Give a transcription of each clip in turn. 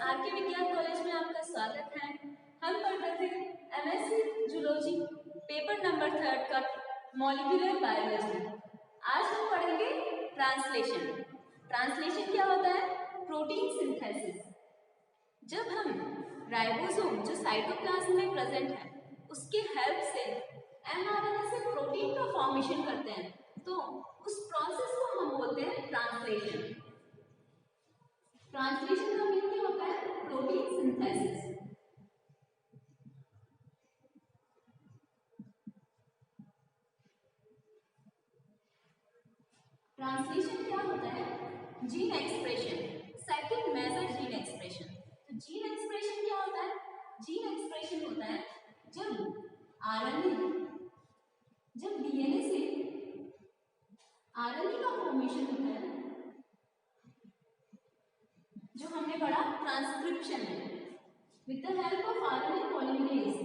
R K विज्ञान college में आपका स्वागत है। हम पढ़ रहे थे एमएससी जूलॉजी पेपर नंबर 3 का मॉलिक्यूलर बायोलॉजी। आज हम पढ़ेंगे ट्रांसलेशन। ट्रांसलेशन क्या होता है? Protein synthesis. जब हम राइबोसोम जो साइटोप्लाज्म में प्रेजेंट है उसके हेल्प से एमआरएनए से प्रोटीन का फॉर्मेशन करते हैं, तो उस प्रोसेस को हम बोलते हैं ट्रांसलेशन। ट्रांसलेशन का मीनिंग क्या होता है? Protein synthesis. ट्रांसलेशन क्या होता है? Gene expression, second major gene expression. तो जीन एक्सप्रेशन क्या होता है? जीन एक्सप्रेशन होता है जब आरएनए, जब डीएनए से आरएनए का फॉर्मेशन होता है, जो हमने पढ़ा ट्रांसक्रिप्शन है, with the help of RNA polymerase.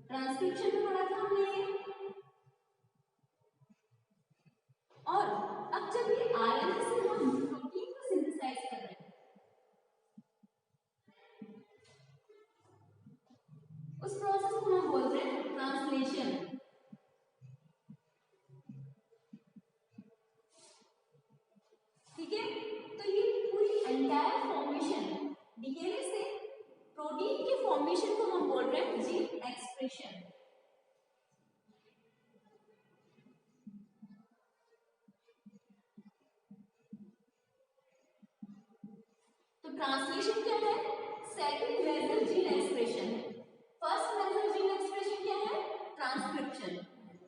Transcription में पढ़ा था हमने। और अब जब ये आरएनए से हम प्रोटीन को सिंथेसाइज कर रहे हैं, उस प्रोसेस को हम बोलते हैं ट्रांसलेशन। ठीक है, तो ये पूरी एंटायर फॉर्मेशन डीएनए से प्रोटीन के फॉर्मेशन को हम बोल रहे हैं जीन एक्सप्रेशन। तो ट्रांसलेशन क्या है? सेकंड मेजर जीन एक्सप्रेशन है। फर्स्ट मेजर जीन एक्सप्रेशन क्या है? ट्रांसक्रिप्शन।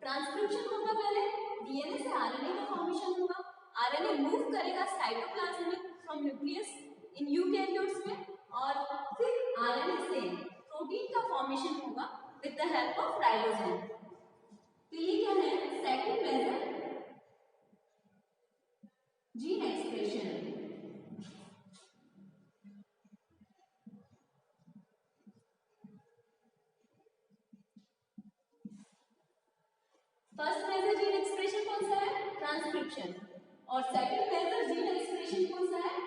ट्रांसक्रिप्शन होगा पहले डीएनए से आरएनए का फॉर्मेशन होगा, आरएनए मूव करेगा साइटोप्लाज्म में फ्रॉम न्यूक्लियस इन यूकैरियोट्स में, और फिर आरएनए से प्रोटीन का फॉर्मेशन होगा with the help of ribosome. तो ये क्या है? Second major gene expression. First major gene expression कौन सा है? ट्रांसक्रिप्शन। और सेकंड मेजर जीन एक्सप्रेशन कौन सा है?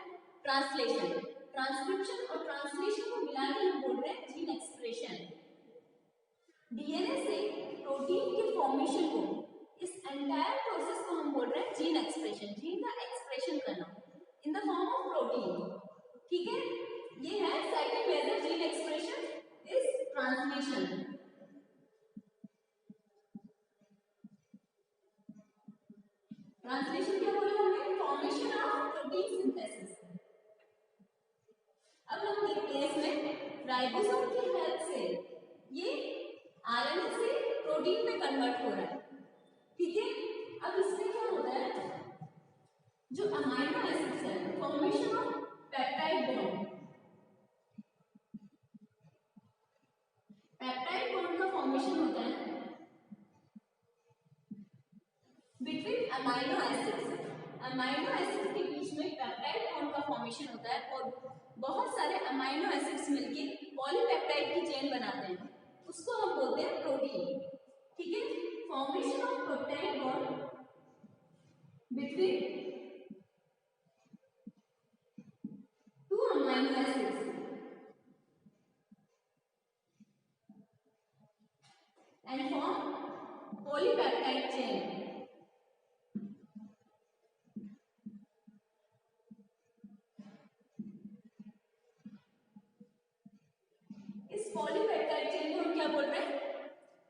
ट्रांसलेशन। ट्रांसक्रिप्शन और ट्रांसलेशन को मिलाकर हम बोल रहे हैं जीन एक्सप्रेशन। डीएनए से प्रोटीन के फॉर्मेशन को, इस एंटायर प्रोसेस को हम बोल रहे हैं जीन एक्सप्रेशन। जीन का एक्सप्रेशन करना in the form of protein. ठीक है, ये है second major gene expression is translation. Translation क्या बोला हमने? Formation of protein synthesis. अब हम देखते हैं इसमें राइबोसोम की हेल्प से ये आरएनए से प्रोटीन में कन्वर्ट हो रहा है। ठीक है, अब इसमें क्या होता है? जो अमाइनो एसिड्स है, formation of peptide bond, peptide bond का फॉर्मेशन होता है between amino acids. Amino acids के बीच में पेप्टाइड बॉन्ड का फॉर्मेशन होता है और बहुत सारे अमाइनो एसिड्स मिलके पॉलीपेप्टाइड की चेन बनाते हैं, उसको हम बोलते हैं प्रोटीन। ठीक है, formation of peptide bond between two amino acids and form polypeptide chain. इस पॉलीपेप्टाइड चेन को हम क्या बोल रहे हैं?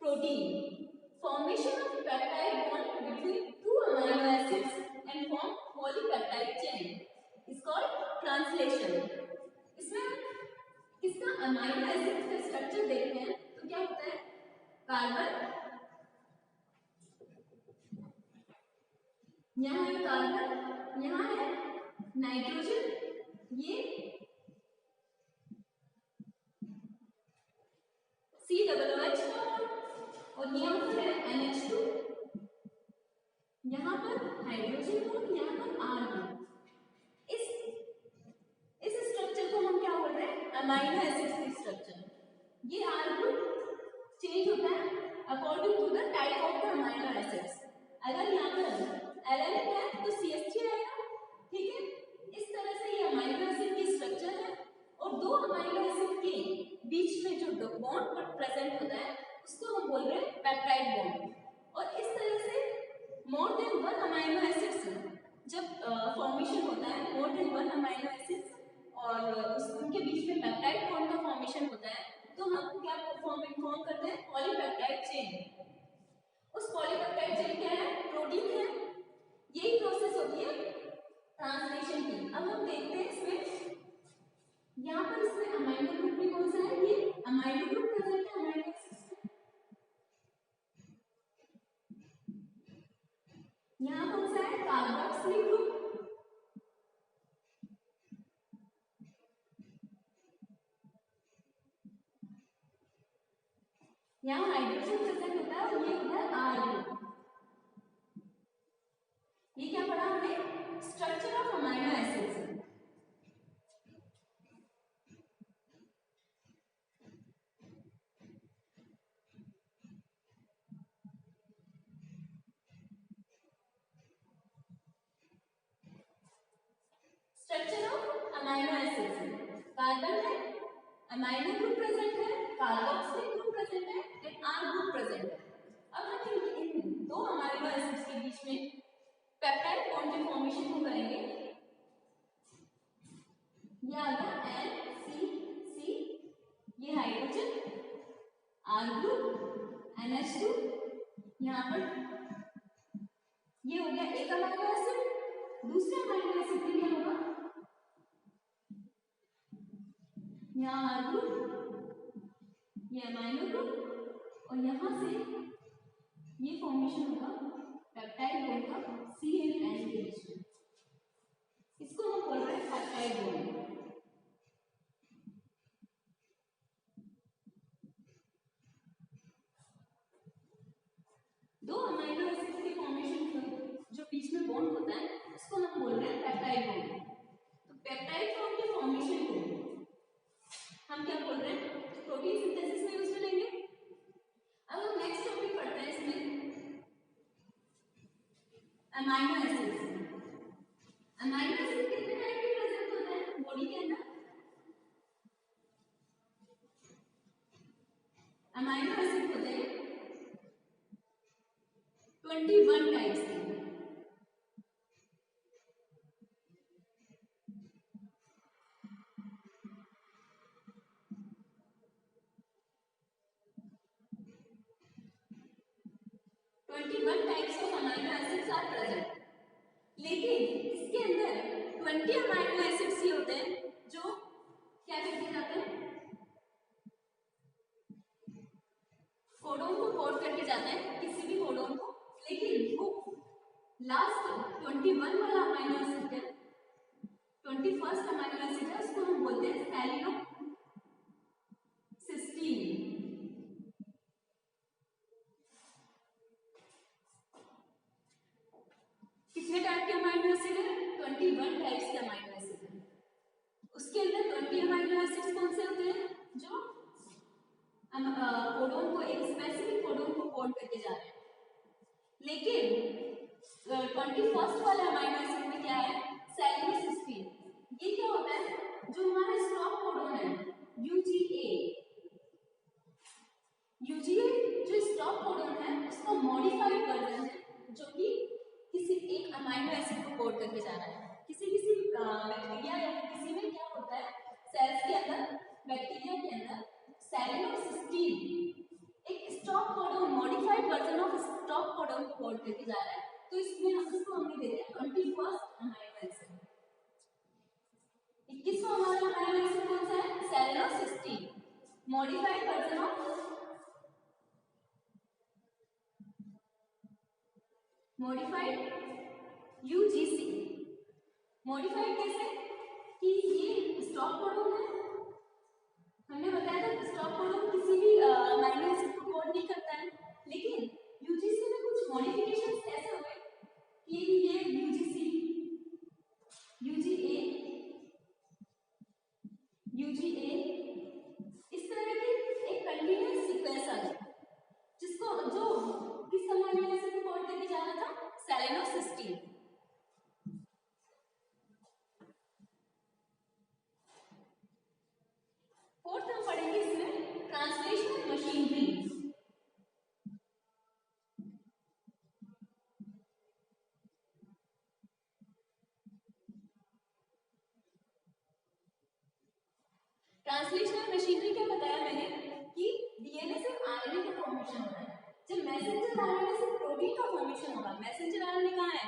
Protein. Formation of peptide bond between two amino acids and form polypeptide chain is called translation. इसमें इसका अमाइनो एसिड्स का स्ट्रक्चर देखते हैं तो क्या होता है? कार्बन, यहाँ है कार्बन, यहाँ है नाइट्रोजन, ये COOH, और यहाँ पर है NH2, यहाँ पर हाइड्रोजन बॉन्ड, यहाँ पर R बॉन्ड। इस स्ट्रक्चर को हम क्या बोल रहे हैं? अमाइनो एसिड्स की स्ट्रक्चर। ये R ग्रुप चेंज होता है according to the type of the amino acids. अगर यहाँ पर more than one amino acids जब फॉर्मेशन होता है, more than one amino acids और उनके बीच में पेप्टाइड बॉन्ड का फॉर्मेशन होता है, तो हम क्या फॉर्म करते हैं, पॉलीपेप्टाइड चेन। उस पॉलीपेप्टाइड चेन क्या है, प्रोटीन है। यही प्रोसेस होती है ट्रांसलेशन की। अब हम देखते हैं इसमें, यहाँ पर इसमें अमाइनो ग्रुप भी कौन सा है, ये अमाइनो ग्रुप प्रेजेंट है अमाइनो एसिड्स में। यहाँ कौन सा है, कार्बोक्सिलिक ग्रुप। यहाँ हाइड्रोजन प्रेजेंट होता है और ये होता है आर ग्रुप। ये क्या पढ़ा हमने, structure of amino acids. Structure of amino acids, carbon है, अमाइनो ग्रुप प्रेजेंट है, कार्बोक्सिलिक ग्रुप प्रेजेंट है एंड आर ग्रुप प्रेजेंट है। अब हम इन दो अमाइनो एसिड्स के बीच में पेप्टाइड बॉन्ड के फॉर्मेशन को करेंगे। ये आ गया एन सी सी, ये हाइड्रोजन, आर ग्रुप, NH2, यहाँ पर ये हो गया एक अमाइनो एसिड। दूसरे अमाइनो एसिड में क्या होगा, यहाँ आर ग्रुप, ये अमाइनो ग्रुप और यहाँ से ये फॉर्मेशन होगा पेप्टाइड बॉन्ड का C एंड N के बीच में। इसको हम बोल रहे हैं पेप्टाइड बॉन्ड। दो अमाइनो एसिड के फॉर्मेशन जो बीच में बॉन्ड होता है उसको हम बोल रहे हैं पेप्टाइड बॉन्ड। तो पेप्टाइड बॉन्ड के फॉर्मेशन को हम क्या बोल रहे हैं, प्रोटीन सिंथेसिस में यूज करेंगे। अब हम नेक्स्ट टॉपिक पढ़ते हैं इसमें, अमाइनो एसिड्स। अमाइनो एसिड कितने टाइप के प्रेजेंट होते हैं बॉडी के अंदर, अमाइनो एसिड होते हैं 21 टाइप्स के। Types of amino acids are present, लेकिन इसके अंदर 20 अमाइनो एसिड्स ही होते हैं जो क्या करके जाते हैं, कोडोन को कोड करके जाते हैं, किसी भी कोडोन को। लेकिन वो लास्ट 21 वाला अमाइनो एसिड है, 21st अमाइनो एसिड है, उसको हम बोलते हैं सेलिनो सिस्टीन। कितने टाइप के अमाइनो एसिड है, 21 टाइप्स के अमाइनो एसिड है। उसके अंदर 20 अमाइनो एसिड्स कौन से होते हैं, जो कोडोन को, एक स्पेसिफिक कोडोन को कोड करके जा रहे हैं। लेकिन 21st वाले अमाइनो एसिड में क्या है, सेलिनोसिस्टीन। ये क्या होता है, जो हमारा स्टॉप कोडोन है UGA, जो स्टॉप कोडोन है उसका मॉडिफाइड वर्जन है, जो कि किसी एक अमाइनो एसिड को कोड करके जा रहा है। किसी बैक्टीरिया या किसी में क्या होता है, सेल्स के अंदर, बैक्टीरिया के अंदर सेलिनोसिस्टीन एक stop codon, modified version of stop codon को कोड करके जा रहा है। तो इसमें इसको हमने दे दिया 21st अमाइनो एसिड। 21वां हमारा अमाइनो एसिड कौन सा है, selenocysteine, modified version of UGC। Modified कैसे, कि ये स्टॉप कोडोन है, हमने बताया था स्टॉप कोडोन किसी भी अमाइनो एसिड को कोड नहीं करता है, लेकिन UGC में कुछ मॉडिफिकेशंस ऐसे हुए कि ये UGC, UGA, इस तरह की एक कंटीन्यूअस सीक्वेंस आ गया, जिसको जो किस अमाइनो एसिड को कोड करके जा रहा था, सेलिनोसिस्टीन। फोर्थ हम पढ़ेंगे इसमें ट्रांसलेशनल मशीनरी। मशीनरी क्या बताया मैंने कि डीएनए से आरएनए का फॉर्मेशन होता है। जब मैसेंजर आरएनए से प्रोटीन का फॉर्मेशन होगा, मैसेंजर आरएनए कहाँ है?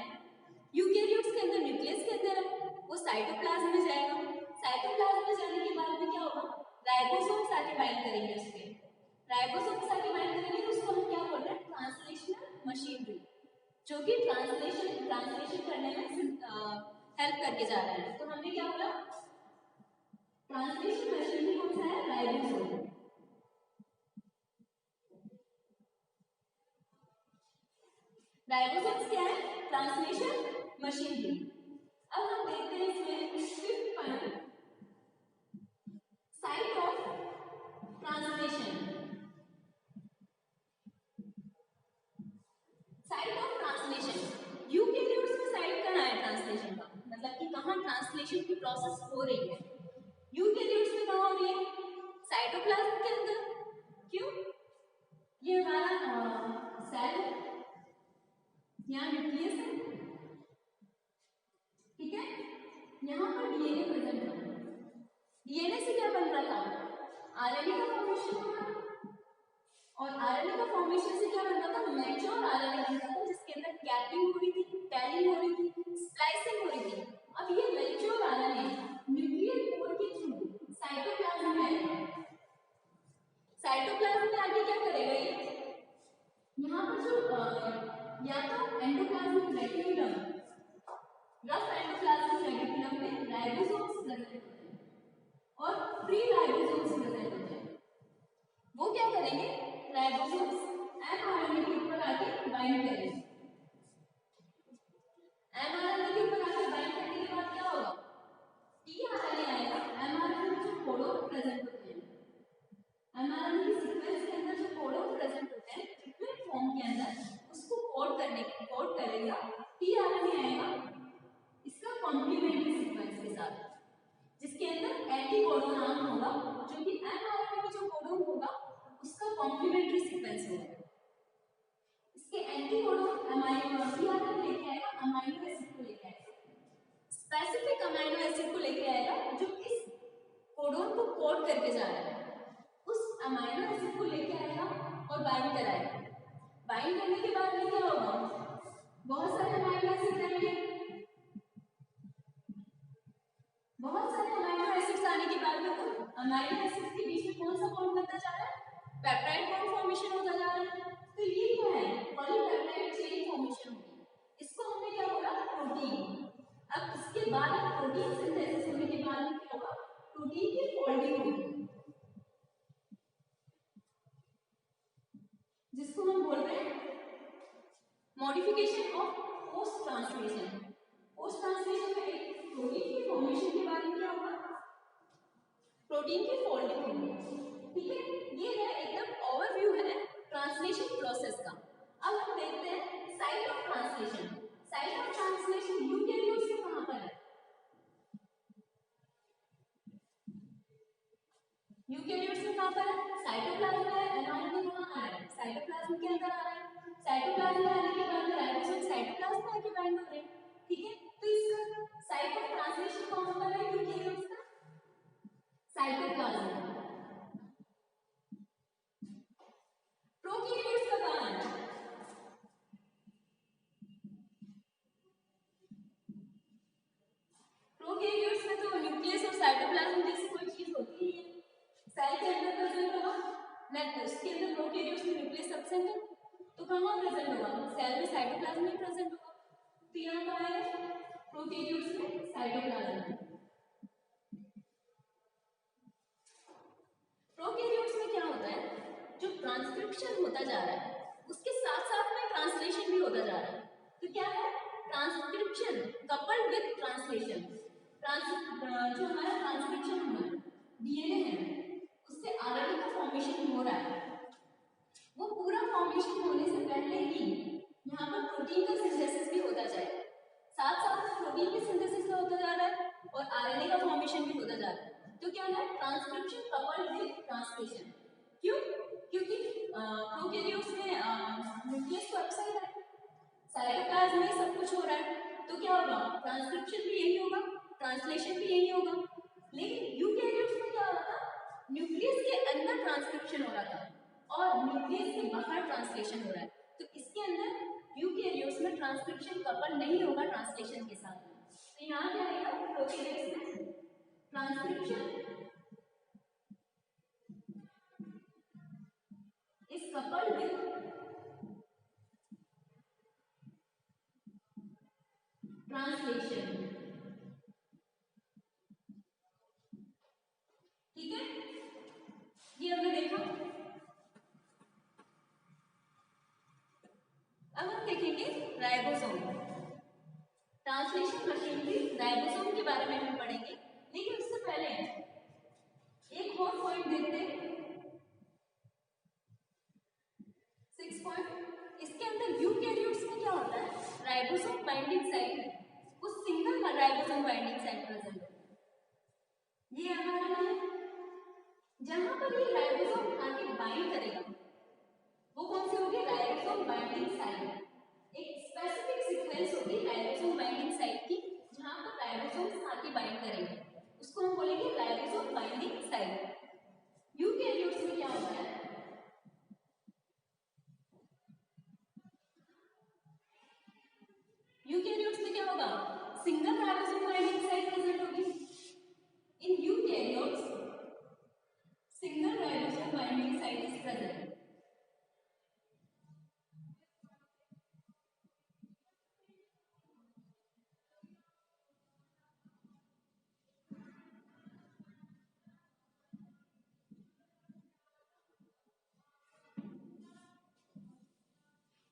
यूकेरियोट्स के अंदर, न्यूक्लियस के अंदर है। वो साइटोप्लाज्म में जाएगा। साइटोप्लाज्म में जाने के बाद में क्या होगा? राइबोसोम्स आके बाइंड करेंगे उसके। राइबोसोम्स आके बाइंड करेंगे तो उसको हम क्या बोल रहे हैं? ट्रांसलेशनल मशीनरी, जो कि ट्रांसलेशन करने में हेल्प करके जा रहा है। तो हमने क्या बोला? ट्रांसलेशन मशीनरी कौन सा है? राइबोसोम। राइबोसोम्स क्या है? Translation machinery. अब हम देखते हैं इसमें fifth point, site of translation. Site of translation, eukaryotes में साइट कहाँ है ट्रांसलेशन का? मतलब कि कहाँ ट्रांसलेशन की प्रोसेस हो रही है? यूकेरियोट्स में कहाँ हो रही है? साइटोप्लाज्म के अंदर। क्यों? ये हमारा सेल, यहाँ न्यूक्लियस है, ठीक है, यहाँ पर डीएनए प्रेजेंट है। डीएनए से क्या बन रहा था? आरएनए का फॉर्मेशन हो रहा था, और आरएनए का फॉर्मेशन से क्या बन रहा था? मैच्योर आरएनए बन रहा था, जिसके अंदर कैपिंग हो रही थी, टैलिंग हो रही थी, स्प्लाइसिंग हो रही थी। अब ये मैच्योर आरएनए न्यूक्लियर पोर के थ्रू साइटोप्लाज्म में आएगा। साइटोप्लाज्म में आगे क्या करेगा ये? यहाँ पर जो या तो endoplasmic reticulum, rough endoplasmic reticulum में राइबोसोम्स प्रेजेंट होते हैं और प्री राइबोसोम्स प्रेजेंट होते हैं। वो क्या करेंगे? राइबोसोम्स एमआरएनए के ऊपर आके बाइंड करेंगे। एमआरएनए के ऊपर आके बाइंड करने के बाद क्या होगा? टीआरएनए आएगा। एमआरएनए में जो कोडोन प्रेजेंट होते हैं, एमआरएनए की सीक्वेंस के अंदर जो कोडोन प्रेजेंट होते हैं ट्रिप्लेट फॉर्म के अंदर, उसको कोड करेगा। टीआरएनए आएगा इसका कॉम्प्लीमेंट्री सीक्वेंस के साथ, जिसके अंदर एंटीकोडोन आर्म होगा, जो कि एमआरएनए में जो कोडोन होगा उसका कॉम्प्लीमेंट्री सीक्वेंस होगा। इसके एंटीकोडोन अमाइनो टीआरएनए लेके आएगा, अमाइनो एसिड को लेके आएगा, स्पेसिफिक अमाइनो एसिड को लेके आएगा जो इस कोडोन को कोड करके जा रहा है। उस अमाइनो एसिड को लेके आएगा और बाइंड कराएगा। बाइंड करने के बाद में क्या होगा? बहुत सारे अमाइनो एसिड आएंगे। बहुत सारे अमाइनो एसिड्स आने के बाद में अमाइनो एसिड्स के बीच में कौन सा बॉन्ड बनता जा रहा है? पेप्टाइड बॉन्ड फॉर्मेशन होता जा रहा है। तो ये क्या है? पॉलीपेप्टाइड चेन फॉर्मेशन होगी। इसको हमने क्या बोला? प्रोटीन। अब इसके बाद प्रोटीन सिंथेसिस होने के बाद में क्या होगा? प्रोटीन की फोल्डिंग होगी, जिसको हम बोल रहे हैं modification of post translation. Post translation में एक प्रोटीन की फॉर्मेशन के बाद में क्या होगा? प्रोटीन की फोल्डिंग होगी, ठीक है। ये है एकदम ओवरव्यू है ट्रांसलेशन प्रोसेस का। अब हम देखते हैं site of translation. Site of translation eukaryotes में कहां पर है? यूकेरियोट्स में कहां पर है? साइटोप्लाज्म में है। एमआरएनए कहां आ रहा है? साइटोप्लाज्म के अंदर आ रहा है। साइटोप्लाज्म में आने के बाद राइबोसोम साइटोप्लाज्म में आके बाइंड हो रहे हैं, ठीक है। तो इसका साइट ऑफ ट्रांसलेशन कौन पर है यूकेरियोट्स का? साइटोप्लाज्म। प्रोकैरियोट्स का कहां है? प्रोकैरियोट्स में तो न्यूक्लियस और साइटोप्लाज्म जैसी कोई चीज होती ही है। सेल के अंदर प्रेजेंट होगा, नेट उसके अंदर प्रोकैरियोट्स में न्यूक्लियस एब्सेंट है, तो कहां प्रेजेंट होगा? सेल में साइटोप्लाज्म में प्रेजेंट होगा। तो यहां कहां है? प्रोकैरियोट्स में साइटोप्लाज्म। प्रोकैरियोट्स में क्या होता है? जो ट्रांसक्रिप्शन होता जा रहा है उसके साथ साथ में ट्रांसलेशन भी होता जा रहा है। तो क्या है? Transcription coupled with translation. जो हमारा ट्रांसक्रिप्शन हुआ है, डीएनए है, उससे आरएनए का फॉर्मेशन हो रहा है। वो पूरा फॉर्मेशन होने से पहले ही यहाँ पर प्रोटीन का सिंथेसिस भी होता जाएगा। साथ साथ में प्रोटीन की सिंथेसिस होता जा रहा है और आरएनए का फॉर्मेशन भी होता जा रहा है। तो क्या है? Transcription coupled with translation. क्यों? क्योंकि प्रोकैरियोट्स में न्यूक्लियस तो एब्सेंट है, साइटोप्लाज्म में सब कुछ हो रहा है, तो क्या होगा? ट्रांसक्रिप्शन भी यही होगा, ट्रांसलेशन भी यही होगा। लेकिन यूकेरियोट्स में क्या होता? न्यूक्लियस ट्रांसक्रिप्शन हो रहा था और न्यूक्लियस के बाहर ट्रांसलेशन हो रहा है, तो इसके अंदर यूकेरियोट्स में ट्रांसक्रिप्शन कपल नहीं होगा ट्रांसलेशन के साथ। तो यहाँ क्या आएगा, प्रोकैरियोट्स में transcription is coupled with translation. ठीक है, ये हमने देखा। अब हम देखेंगे राइबोसोम। ट्रांसलेशन मशीनरी राइबोसोम के बारे में हम पढ़ेंगे, लेकिन उससे पहले एक और पॉइंट देखते हैं। 6 पॉइंट, इसके अंदर यूकेरियोट्स में क्या होता है, राइबोसोम बाइंडिंग साइट है, उस single ribosome binding site present है। ये हमारा है, जहां पर ये राइबोसोम आके बाइंड करेगा वो कौन सी होगी, राइबोसोम बाइंडिंग साइट। एक स्पेसिफिक सीक्वेंस होगी राइबोसोम बाइंडिंग साइट की, जहां पर राइबोसोम आके बाइंड करेंगे, उसको हम बोलेंगे राइबोसोम बाइंडिंग साइट। यूकेरियोट्स में क्या होता है, यूकेरियोट्स में क्या होगा, single ribosome binding site present होगी। In eukaryotes single ribosome binding site is present.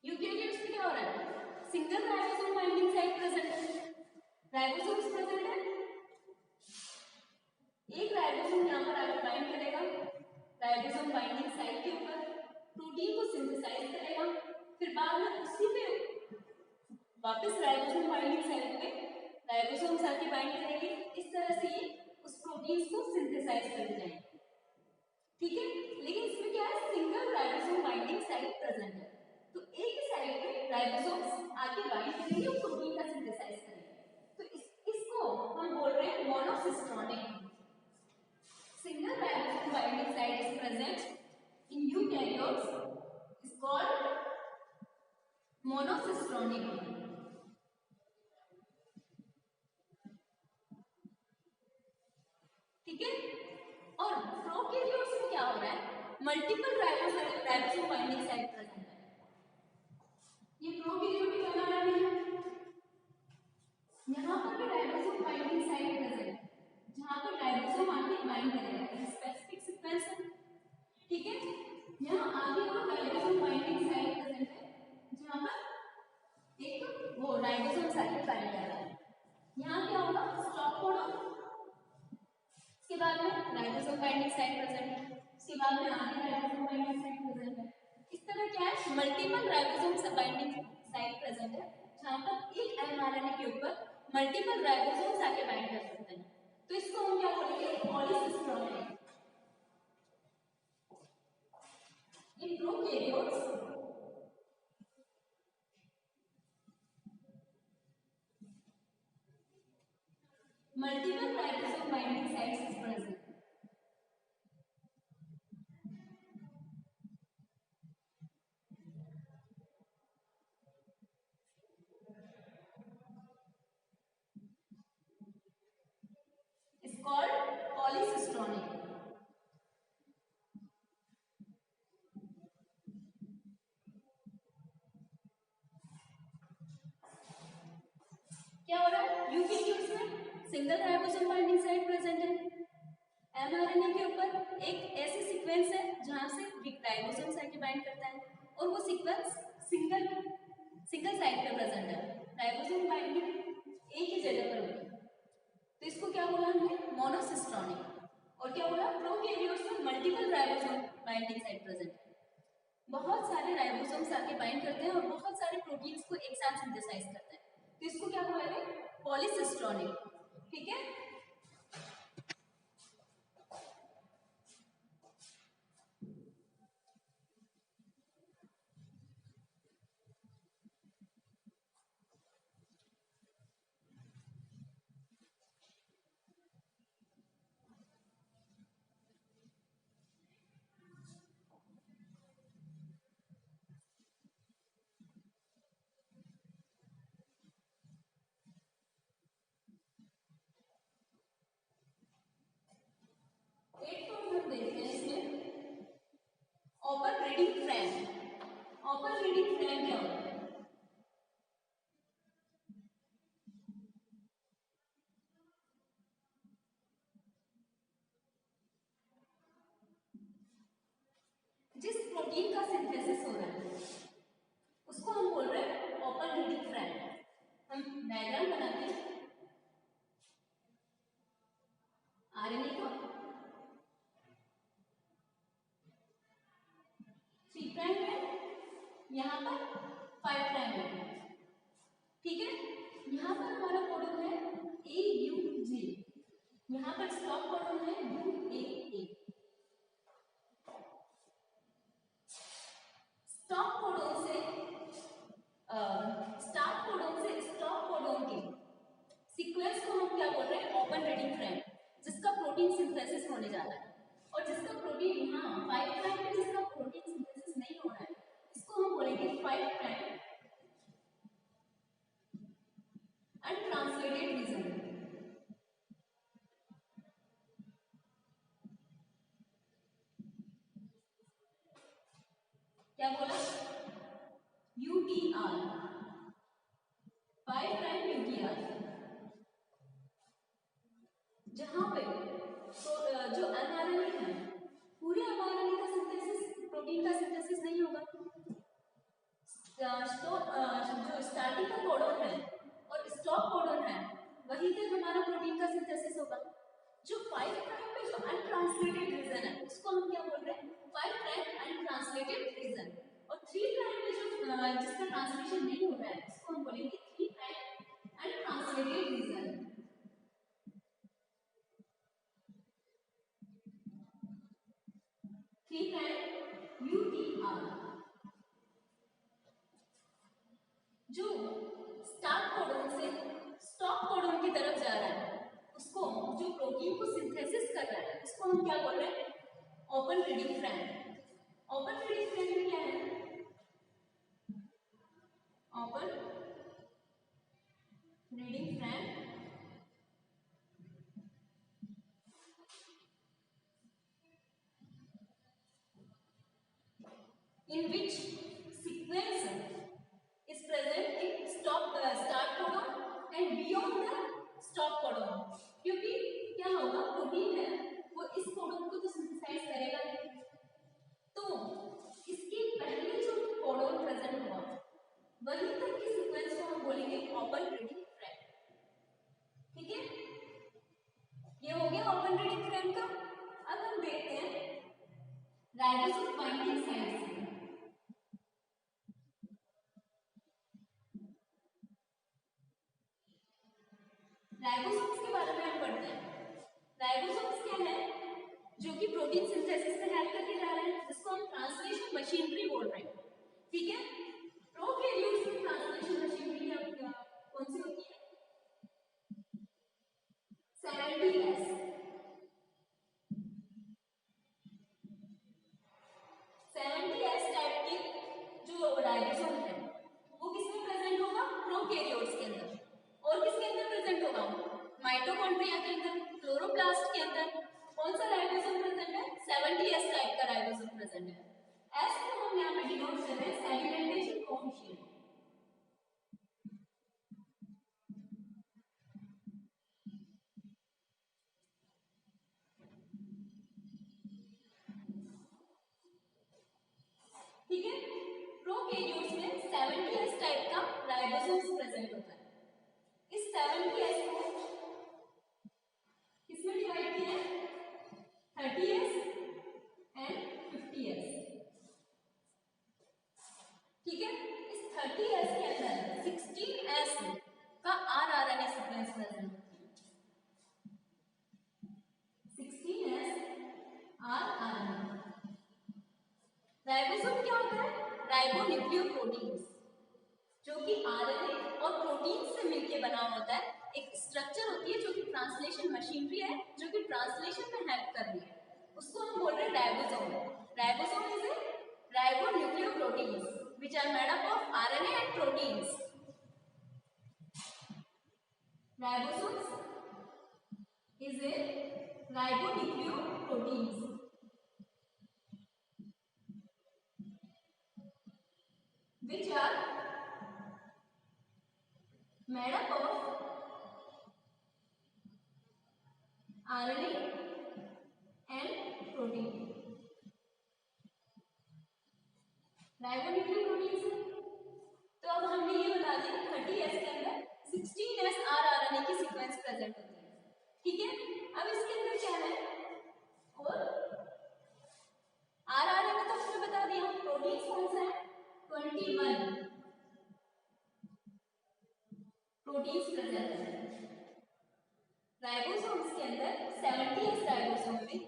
Eukaryotes में क्या हो रहा है, single ribosome binding site present है, राइबोसोम्स प्रेजेंट है, एक राइबोसोम यहाँ पर आकर बाइंड करेगा राइबोसोम बाइंडिंग साइट के ऊपर, प्रोटीन को सिंथेसाइज करेगा, फिर बाद में उसी पे वापस राइबोसोम बाइंडिंग साइट पे राइबोसोम्स आके बाइंड करेंगे। इस तरह से ये उस प्रोटीन्स को सिंथेसाइज करते जाएंगे। ठीक है, लेकिन इसमें क्या है, single ribosome binding site present है, तो एक साइड पे राइबोसोम्स आके बाइंड करेंगे और प्रोटीन का सिंथेसाइज करेंगे, तो इसको हम बोल रहे हैं monocistronic. Single ribosome binding site is present in eukaryotes is called monocistronic. ठीक है, और प्रोकैरियोट्स में क्या हो रहा है, multiple ribosome binding site present है। ये प्रोकैरियोटिक हमारा भी है, यहाँ पर भी राइबोसोम बाइंडिंग साइट प्रेजेंट है, जहाँ पर राइबोसोम आके बाइंड करेगा, स्पेसिफिक सीक्वेंस है। ठीक है, यहाँ आगे और राइबोसोम बाइंडिंग साइट प्रेजेंट है, जहाँ पर एक वो राइबोसोम साइट बाइंड कर रहा है। यहाँ क्या होगा, स्टॉप कोडन, उसके बाद में राइबोसोम बाइंडिंग साइट प्रेजेंट है, उसके बाद में आगे राइबोसोम बाइंडिंग साइट प्रेजेंट है। इस तरह क्या है, multiple ribosome binding site present है, जहाँ पर एक एमआरएनए के ऊपर मल्टीपल राइबोसोम्स आके बाइंड कर सकते हैं, तो इसको हम क्या बोलेंगे, पॉलीसिस्टोनिक। In prokaryotes, multiple ribosome binding sites is present. It's called polycistronic. क्या हो रहा है, यूकेरियोट्स में single ribosome binding site present है, एमआरएनए के ऊपर एक ऐसी सीक्वेंस है जहां से राइबोसोम आके बाइंड करता है, और वो सीक्वेंस सिंगल साइट पे प्रेजेंट है, राइबोसोम बाइंडिंग एक ही जगह पर होगी, तो इसको क्या बोला हमने, मोनोसिस्टोनिक। और क्या बोला, प्रोकैरियोट्स में multiple ribosome binding site present है, बहुत सारे राइबोसोम्स आके बाइंड करते हैं और बहुत सारे प्रोटीन्स को एक साथ सिंथेसाइज करते हैं, तो इसको क्या बोलेंगे, पॉलीसिस्टोनिक। ठीक है, प्रोटीन का सिंथेसिस हो रहा है उसको हम बोल रहे हैं ओपन रीडिंग फ्रेम। हम डायग्राम बनाते हैं आरएनए का 3 प्राइम है, यहाँ पर 5 प्राइम है, ठीक है। यहाँ पर हमारा कोडन है AUG, यहाँ पर स्टॉप कोडन है UAA। स्टॉप कोडन से स्टार्ट कोडन से स्टॉप कोडन के सीक्वेंस को हम क्या बोल रहे हैं ओपन रीडिंग फ्रेम, जिसका प्रोटीन सिंथेसिस होने जा रहा है। और जिसका प्रोटीन यहाँ 5 प्राइम पे जिसका प्रोटीन सिंथेसिस नहीं हो रहा है इसको हम बोलेंगे 5 प्राइम अनट्रांसलेटेड रीजन। क्या बोला UTR 5 प्राइम UTR, जहां पे तो जो mRNA है पूरे mRNA का सिंथेसिस प्रोटीन का सिंथेसिस नहीं होगा। तो जो स्टार्टिंग का कोडन है और स्टॉप कोडन है वहीं तक हमारा प्रोटीन का सिंथेसिस होगा। जो 5 प्राइम पे जो अनट्रांसलेटेड रीजन है उसको हम क्या बोल रहे हैं 5 प्राइम अनट्रांसलेटेड रीजन। और 3 प्राइम पे जो जिसका ट्रांसलेशन नहीं हो रहा है उसको हम बोलेंगे 3 प्राइम अनट्रांसलेटेड रीजन। ठीक है UTR। जो स्टार्ट कोडन से स्टॉप कोडन की तरफ जा रहा है उसको जो प्रोटीन को सिंथेसिस कर रहा है उसको हम क्या बोल रहे हैं open reading frame. Open reading frame में क्या है open reading frame in which sequence is present in start codon and beyond the stop codon। क्योंकि क्या होगा प्रोटीन है वो इस कोडन को तो सिंथेसाइज करेगा नहीं, तो इसके पहले जो कोडन प्रेजेंट हुआ वहीं तक की सीक्वेंस को हम बोलेंगे ओपन रीडिंग फ्रेम। ठीक है, ये हो गया ओपन रीडिंग फ्रेम का। अब हम देखते हैं राइबोसोम बाइंडिंग साइट से। राइबोसोम्स के बारे में हम पढ़ते हैं। राइबोसोम्स क्या है जो कि प्रोटीन सिंथेसिस में हेल्प करके जा रहे हैं, जिसको हम ट्रांसलेशन मशीनरी बोल रहे हैं। ठीक है, प्रोकैरियोट्स में ट्रांसलेशन मशीनरी कौन सी होती है 70S। 70S टाइप की जो राइबोसोम है वो किसमें प्रेजेंट होगा प्रोकैरियोट्स के अंदर। और किसके अंदर प्रेजेंट होगा माइटोकॉन्ड्रिया के अंदर, क्लोरोप्लास्ट के अंदर। कौन सा राइबोसोम प्रेजेंट है 70S टाइप का राइबोसोम प्रेजेंट है। एस को हम यहां पे डिनोट कर रहे हैं सेडिमेंटेशन कोएफिशिएंट। ठीक है, प्रोकैरियोट्स में 70S टाइप का राइबोसोम प्रेजेंट होता है। इस 70S को किसमें डिवाइड किया है 30S एंड 50S। ठीक है, इस 30S के अंदर 16S का rRNA सीक्वेंस प्रेजेंट है। 16S rRNA। राइबोसोम क्या होता है राइबोन्यूक्लियोप्रोटीन्स, जो कि आरएनए और प्रोटीन से मिलकर बना होता है। एक स्ट्रक्चर होती है जो कि ट्रांसलेशन मशीनरी है, जो कि ट्रांसलेशन में हेल्प कर रही है, उसको हम बोल रहे हैं ribosome. Ribosome is a ribonucleoproteins which are made up of RNA and proteins. Ribosomes is a ribonucleoproteins which are made up of RNA and protein। राइबोन्यूक्लियोप्रोटीन्स है। तो अब हमने ये बता दिया 30S के अंदर 16S rRNA की सीक्वेंस प्रेजेंट होती है, ठीक है। अब इसके अंदर क्या है, और rRNA तो हमने बता दिया, प्रोटीन कौन सा है, 21 प्रोटीन्स प्रेजेंट है। राइबोसोम्स के अंदर 70S राइबोसोम में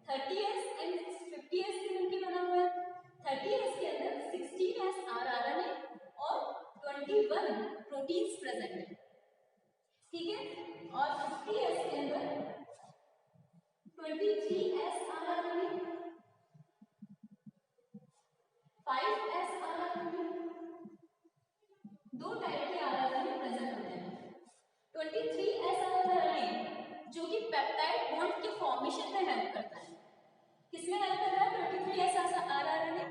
30S एंड 50S से मिलकर बना हुआ है। 30S के अंदर 16S rRNA और 21 प्रोटीन्स प्रेजेंट है, ठीक है। और 50S के अंदर 23S rRNA, 5S rRNA, दो टाइप के rRNA प्रेजेंट होते हैं। 23S rRNA जो कि पेप्टाइड बॉन्ड के फॉर्मेशन में हेल्प करता है। किसमें हेल्प कर रहा है 23S rRNA?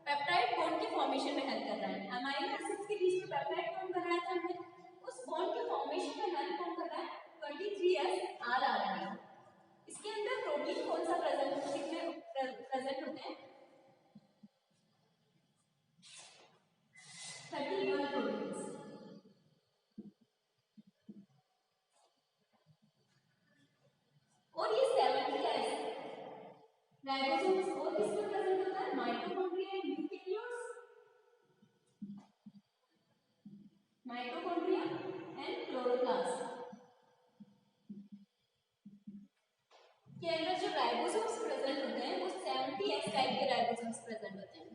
पेप्टाइड बॉन्ड के फॉर्मेशन में हेल्प कर रहा है। अमाइनो एसिड्स के बीच में पेप्टाइड बॉन्ड बनाया था हमने, उस बॉन्ड के फॉर्मेशन में हेल्प कौन कर रहा है, 23S rRNA। इसके अंदर प्रोटीन कौन सा प्रेजेंट, कितने प्रेजेंट होते हैं, 31 प्रोटीन्स। और ये 70S राइबोसोम्स और किसमें प्रेजेंट होता है, mitochondria and eukaryotes, mitochondria and chloroplast के अंदर जो राइबोसोम्स प्रेजेंट होते हैं वो 70S टाइप के राइबोसोम्स प्रेजेंट होते हैं।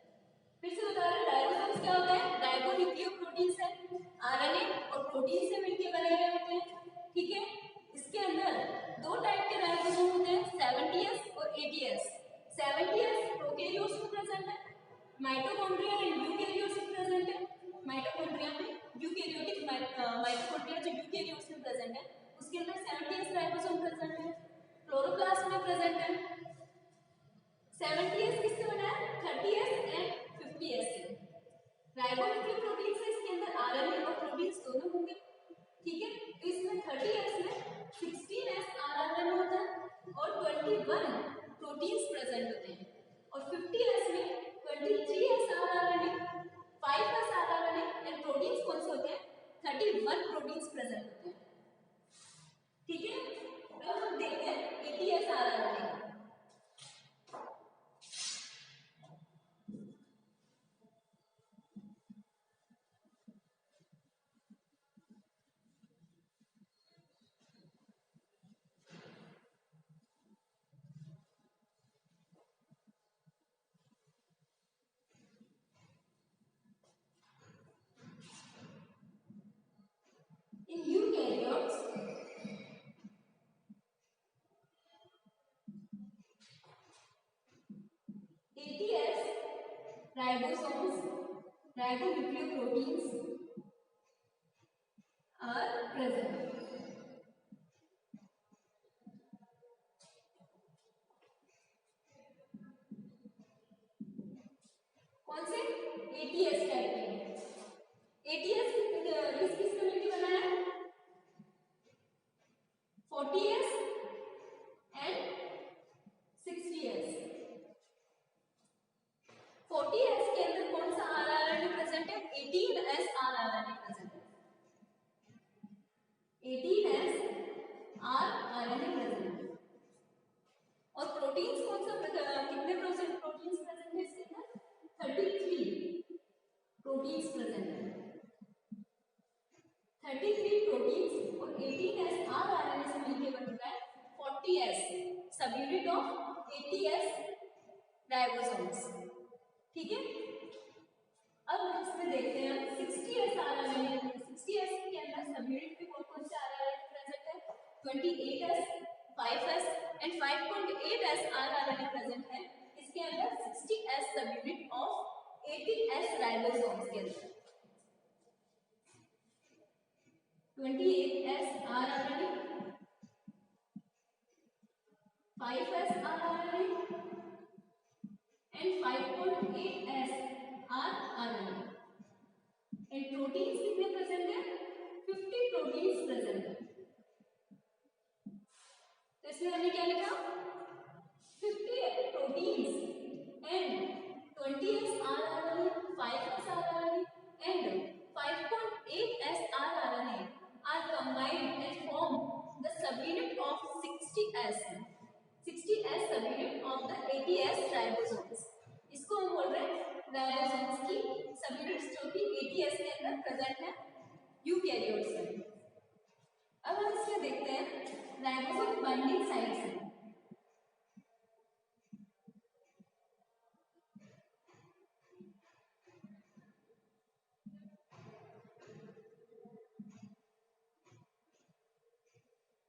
फिर से बता रहे, राइबोसोम्स क्या होता है, राइबोन्यूक्लियोप्रोटीन्स है, आरएनए और प्रोटीन से मिलकर बने हुए होते हैं, ठीक है। इसके अंदर दो टाइप के राइबोसोम होते हैं, 70S और 80S। 70S प्रोकैरियोट्स में प्रेजेंट है, माइटोकॉन्ड्रिया एंड यूकेरियोट्स में प्रेजेंट है। माइटोकॉन्ड्रिया में यूकेरियोटिक माइटोकॉन्ड्रिया जो यूकेरियोट्स में प्रेजेंट है उसके अंदर 70S राइबोसोम प्रेजेंट है। क्लोरोप्लास्ट में प्रेजेंट है। 70S किससे बना है, 30S एंड 50S से। राइबोन्यूक्लियोप्रोटीन से इसके अंदर आरएनए और प्रोटीन्स दोनों होंगे, ठीक है। तो इसमें 30S में 16S rRNA होता है और 21 प्रोटीन्स प्रेजेंट होते हैं। और 50S में 23S rRNA, 5S rRNA and proteins कौन से होते हैं, 31 प्रोटीन्स प्रेजेंट होते हैं, ठीक है। अब हम देखते हैं 80S rRNA। In eukaryotes, ATS ribosomes, ribonucleoproteins are present. कौन से, ATS टाइप के। ATS किस किस का मिलकर बना है, 40S एंड 60S। 40S के अंदर कौन सा rRNA प्रेजेंट है, 18S rRNA प्रेजेंट है, 18S rRNA प्रेजेंट है। और प्रोटीन्स कौन सा, कितने प्रोटीन्स प्रेजेंट है इसके अंदर, 33 प्रोटीन्स प्रेजेंट है। 33 प्रोटीन्स और 18S rRNA से मिलकर बन रहा है 40S, सब यूनिट ऑफ 80S राइबोसोम्स, ठीक है। अब इसमें देखते हैं 60S rRNA। 60S के अंदर सब यूनिट में कौन कौन से rRNA प्रेजेंट है, 28S, 5S and 5.8S rRNA present है। इसके अंदर 60S सब यूनिट ऑफ 80S राइबोसोम्स के अंदर 28S rRNA, 5S rRNA and 5.8S rRNA। And proteins कितने प्रेजेंट है, 50 प्रोटीन्स प्रेजेंट है। तो इसमें हमने क्या लिखा, 50 proteins and 20S rRNA, 60s 60s subunit of the 80s ribosomes. इसको हम बोल रहे हैं राइबोसोम्स की सबयूनिट्स जो कि 80s के अंदर प्रेजेंट है यूकैरियोट्स में। अब हम इसमें देखते हैं ribosome binding sites.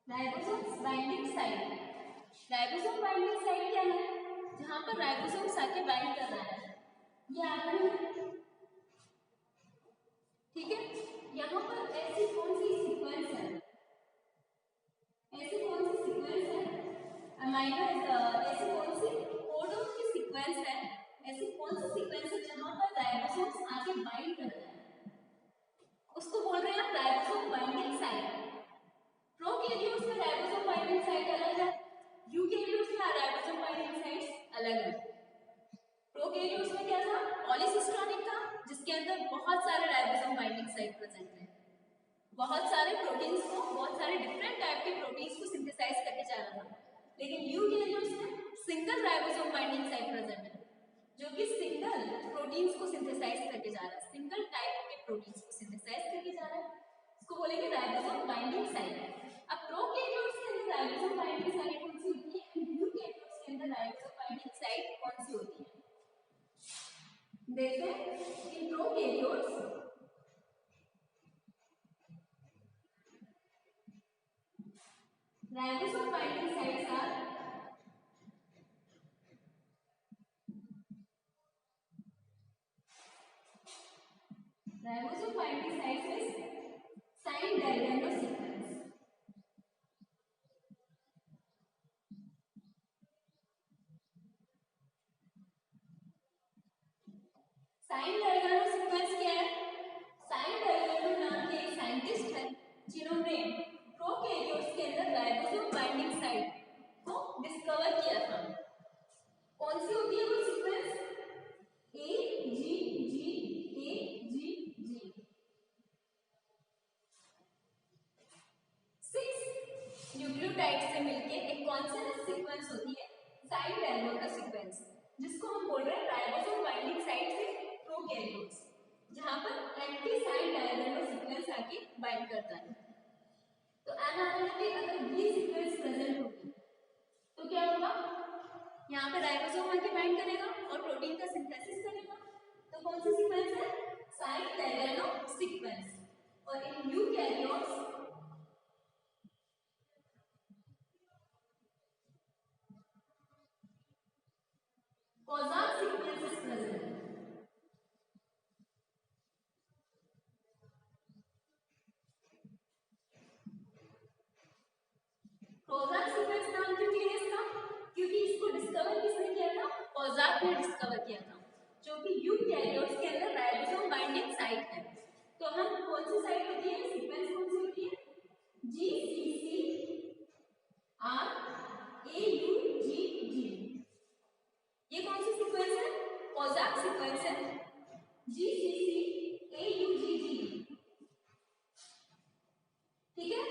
Ribosome binding site, ribosome binding site क्या है? जहां पर राइबोसोम आके बाइंड कर रहा है, ये आगे है, ठीक है। यहाँ पर ऐसी कौन सी सीक्वेंस है, ऐसी कौन सी सीक्वेंस है अमाइनो, ऐसी कौन सी कोडोन की सीक्वेंस है, ऐसी कौन सी सीक्वेंस है जहां पर राइबोसोम आके बाइंड कर रहा है, उसको बोल रहे हैं राइबोसोम बाइंडिंग साइट। प्रोकैरियोट्स में राइबोसोम बाइंडिंग साइट अलग है, यूकैरियोट्स में राइबोसोम बाइंडिंग साइट्स अलग है। प्रोकैरियोट्स में क्या था? पॉलीसिस्टोनिक था, जिसके अंदर बहुत सारे राइबोसोम बाइंडिंग साइट प्रेजेंट है, बहुत सारे प्रोटीन्स को, बहुत सारे डिफरेंट टाइप के प्रोटीन्स को सिंथेसाइज करके जा रहा था। लेकिन यूकैरियोट्स में single ribosome binding site present है, जो कि सिंगल प्रोटीन्स को सिंथेसाइज करके जा रहा है, सिंगल टाइप के प्रोटीन्स को सिंथेसाइज करके जा रहा है, इसको बोलेंगे राइबोसोम बाइंडिंग साइट। अब प्रोकैरियोट्स के अंदर राइबोसोम बाइंडिंग साइट कौन सी होती है, यूकैरियोट्स के अंदर राइबोसोम बाइंडिंग साइट कौन सी होती है? देखते हैं in prokaryotes ribosome binding sites are ribosome binding sites is Shine Dalgarno sequence. Shine Dalgarno sequence क्या है? साइन डायग्राम नाम के एक साइंटिस्ट है जिन्होंने प्रोकैरियोट्स के अंदर राइबोसोम बाइंडिंग साइट को डिस्कवर किया था। कौन सी होती है वो सीक्वेंस? ए जी जी ए जी जी। 6 न्यूक्लियोटाइड से मिलके एक कौन सी सीक्वेंस होती है? साइन डायग्राम सीक्वेंस, जिसको हम बोल रहे हैं राइबोसोम बाइंडिंग साइट से प्रोकैरियोट्स, जहां पर एंटी साइन डायग्राम सीक्वेंस आके बाइंड करता है। तो एमआरएनए में अगर ये सीक्वेंस प्रेजेंट होगी तो क्या होगा? यहाँ पे राइबोसोम आके बाइंड करेगा और प्रोटीन का सिंथेसिस करेगा। तो कौन सी सीक्वेंस है? Shine Dalgarno sequence. और in eukaryotes Kozak sequence is present. Kozak sequence नाम क्यों दिया इसका? क्योंकि इसको डिस्कवर किसने किया था? Kozak ने डिस्कवर किया था, जो कि यूकैरियोट्स के अंदर राइबोसोम बाइंडिंग साइट है। तो हम कौन सी साइट होती है, सीक्वेंस कौन सी होती है? GCC RAUGG। ये कौन सी सीक्वेंस है? Kozak सीक्वेंस है, GCC AUGG। ठीक है,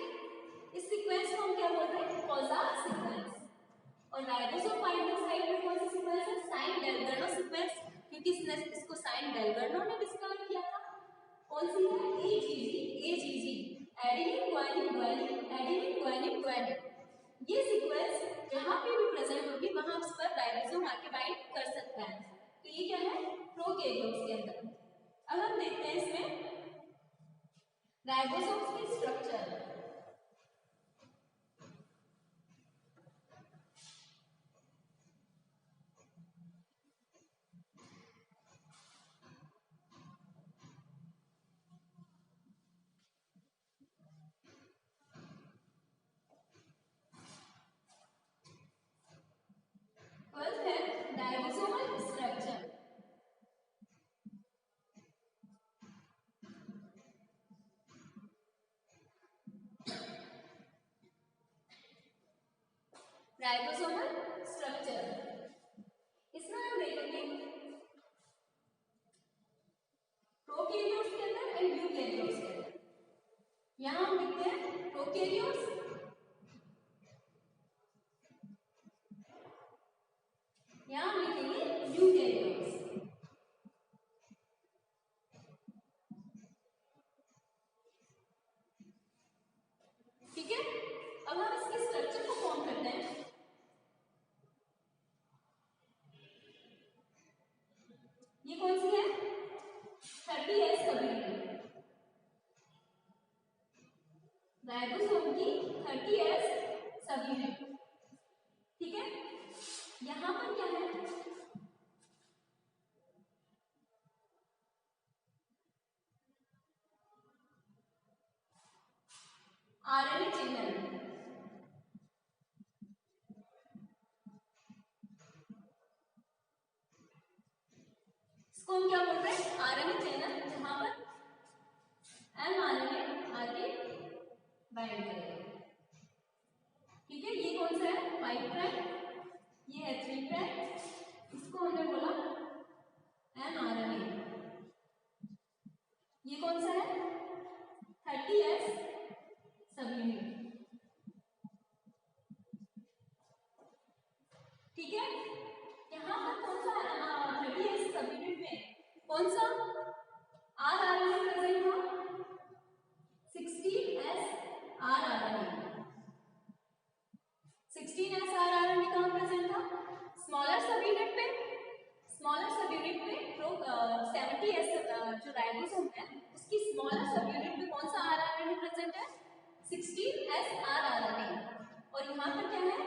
इस सीक्वेंस को हम क्या बोल रहे हैं? Kozak sequence. और राइबोसोम बाइंडिंग साइट में कौन सी सीक्वेंस है? साइन डेल्गर्नो सीक्वेंस, क्योंकि इसको साइन डेल्गर्नो ने डिस्कवर किया था। कौन सी है? AGG adenine guanine guanine adenine guanine guanine. ये सीक्वेंस जहां पे भी प्रेजेंट होगी वहां उस पर राइबोसोम आके बाइंड कर सकता है। तो ये क्या है? प्रोकैरियोट्स के अंदर। अब हम देखते हैं इसमें राइबोसोम्स की स्ट्रक्चर। फर्स्ट है राइबोसोमल स्ट्रक्चर। राइबोसोमल स्ट्रक्चर, इसमें हम देखेंगे प्रोकैरियोट्स के अंदर एंड यूकैरियोट्स के अंदर। यहां हम देखते हैं प्रोकैरियोट्स राइबोसोम की 30S सब यूनिट। ठीक है, यहां पर क्या है, आरएनए चैनल। इसको हम क्या बोल रहे हैं, आरएनए चैनल, जहां पर एमआरएनए आगे बाइंड करेगा। ठीक है, ये कौन सा है, 5 प्राइम, ये है 3 प्राइम, इसको हमने बोला एमआरएनए। ये कौन सा है, 30S सब यूनिट। ठीक है, यहाँ पर कौन सा 30S सब यूनिट में कौन सा आरआरएनए प्रेजेंट था, 16S आरआरएनए। 16S आरआरएनए कहाँ प्रेजेंट था, स्मॉलर सब यूनिट पे। स्मॉलर सब यूनिट पे 70S जो राइबोसोम है उसकी स्मॉलर सब यूनिट में कौन सा आरआरएनए प्रेजेंट है, 16S आरआरएनए। और यहाँ पर क्या है,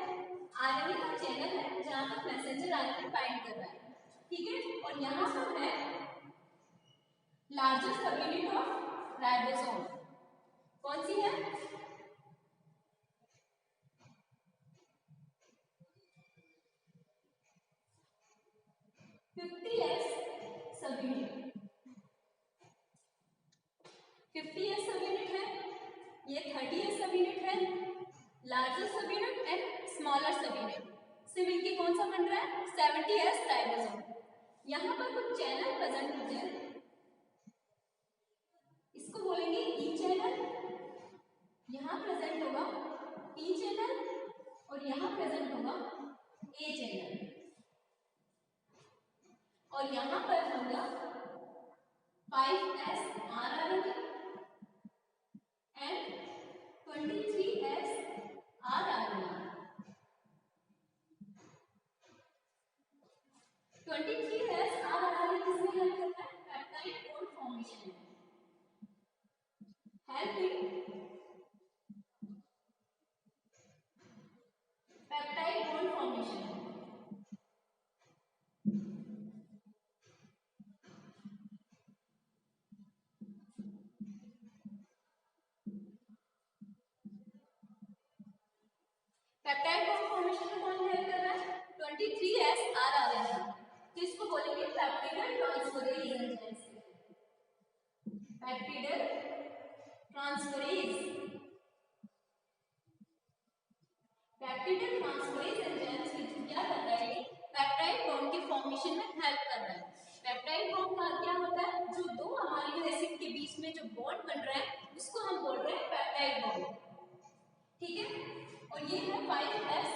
आरएनए का चैनल है जहाँ पर मैसेंजर आरएनए बाइंड कर रहा है। ठीक है, और यहाँ पर है लार्जेस्ट सब यूनिट ऑफ राइबोसोम, कौन सी है, 50S सब यूनिट। 50S सब यूनिट है, ये 30S सब यूनिट है, लार्जेस्ट सब यूनिट एंड स्मॉलर सब यूनिट से मिलके कौन सा बन रहा है, 70S राइबोसोम। यहाँ पर कुछ चैनल प्रेजेंट होते हैं, इसको बोलेंगे ई चैनल, यहाँ प्रेजेंट होगा पी चैनल और यहाँ प्रेजेंट होगा ए चैनल। और यहाँ पर होगा 5S rRNA and 23S rRNA. 23S rRNA किसमें हेल्प करता है, पेप्टाइड बॉन्ड फॉर्मेशन में help peptide bond formation. Peptide bond formation में कौन हेल्प कर रहा है, 23S आरआरएनए। तो इसको बोलेंगे peptidyl transferase enzyme. Peptidyl transferase, peptidyl transferase enzyme क्या कर रहा है, पेप्टाइड बॉन्ड के फॉर्मेशन में हेल्प कर रहा है। पेप्टाइड बॉन्ड का क्या होता है, जो दो अमीनो एसिड के बीच में जो बॉन्ड बन रहा है उसको हम बोल रहे हैं पेप्टाइड बॉन्ड। ठीक है, और ये है 5S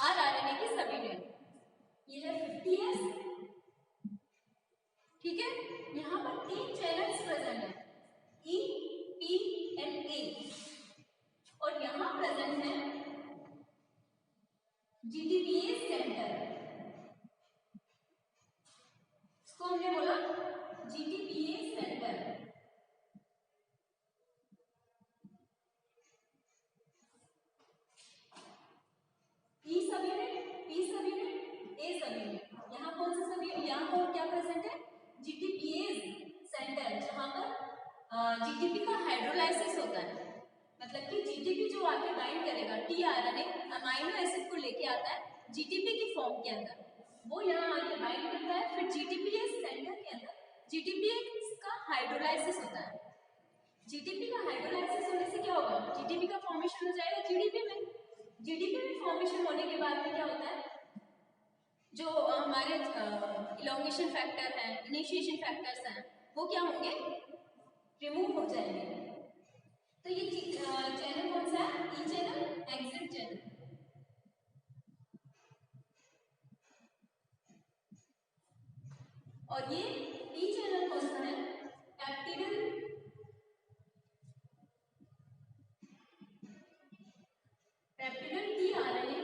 आरआरएनए की सब यूनिट, ये है 50S। ठीक है, यहाँ पर 3 चैनल्स प्रेजेंट है, ई, पी एंड ए, और यहाँ प्रेजेंट है जीटीपीए सेंटर, इसको हमने बोला जीटीपीए centre. E subunit, P subunit, A subunit. यहाँ कौन सा सब यूनिट, यहाँ पर क्या प्रेजेंट है, जीटीपीए सेंटर, जहाँ पर जीटीपी का हाइड्रोलाइसिस होता है। मतलब कि जीटीपी जो आके बाइंड करेगा टीआरएनए अमीनो एसिड को लेके आता है जीटीपी की फॉर्म के अंदर, वो यहाँ आके बाइंड करता है, फिर जीटीपीए सेंटर के अंदर जीटीपी का हाइड्रोलाइसिस होता है। जीटीपी का हाइड्रोलाइसिस होने से क्या होगा, जीटीपी का फॉर्मेशन हो जाएगा जीडीपी में। जीडीपी में फॉर्मेशन होने के बाद में क्या होता है, जो हमारे इलोंगेशन फैक्टर हैं, इनिशिएशन फैक्टर्स हैं, वो क्या होंगे, रिमूव हो जाएंगे। तो ये चैनल कौन सा है, ई चैनल, एग्जिट चैनल। और ये पी चैनल कौन सा है, पेप्टिडल टीआरएनए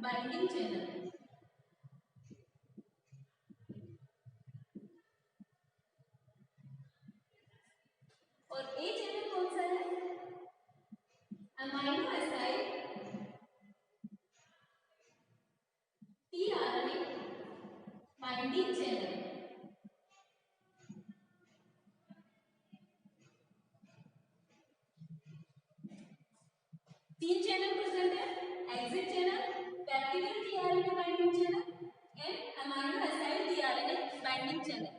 बाइंडिंग चैनल। और ए चैनल कौन सा है, तीन चैनल प्रेजेंट है, exit channel, peptidyl tRNA binding channel and amino acid tRNA binding channel.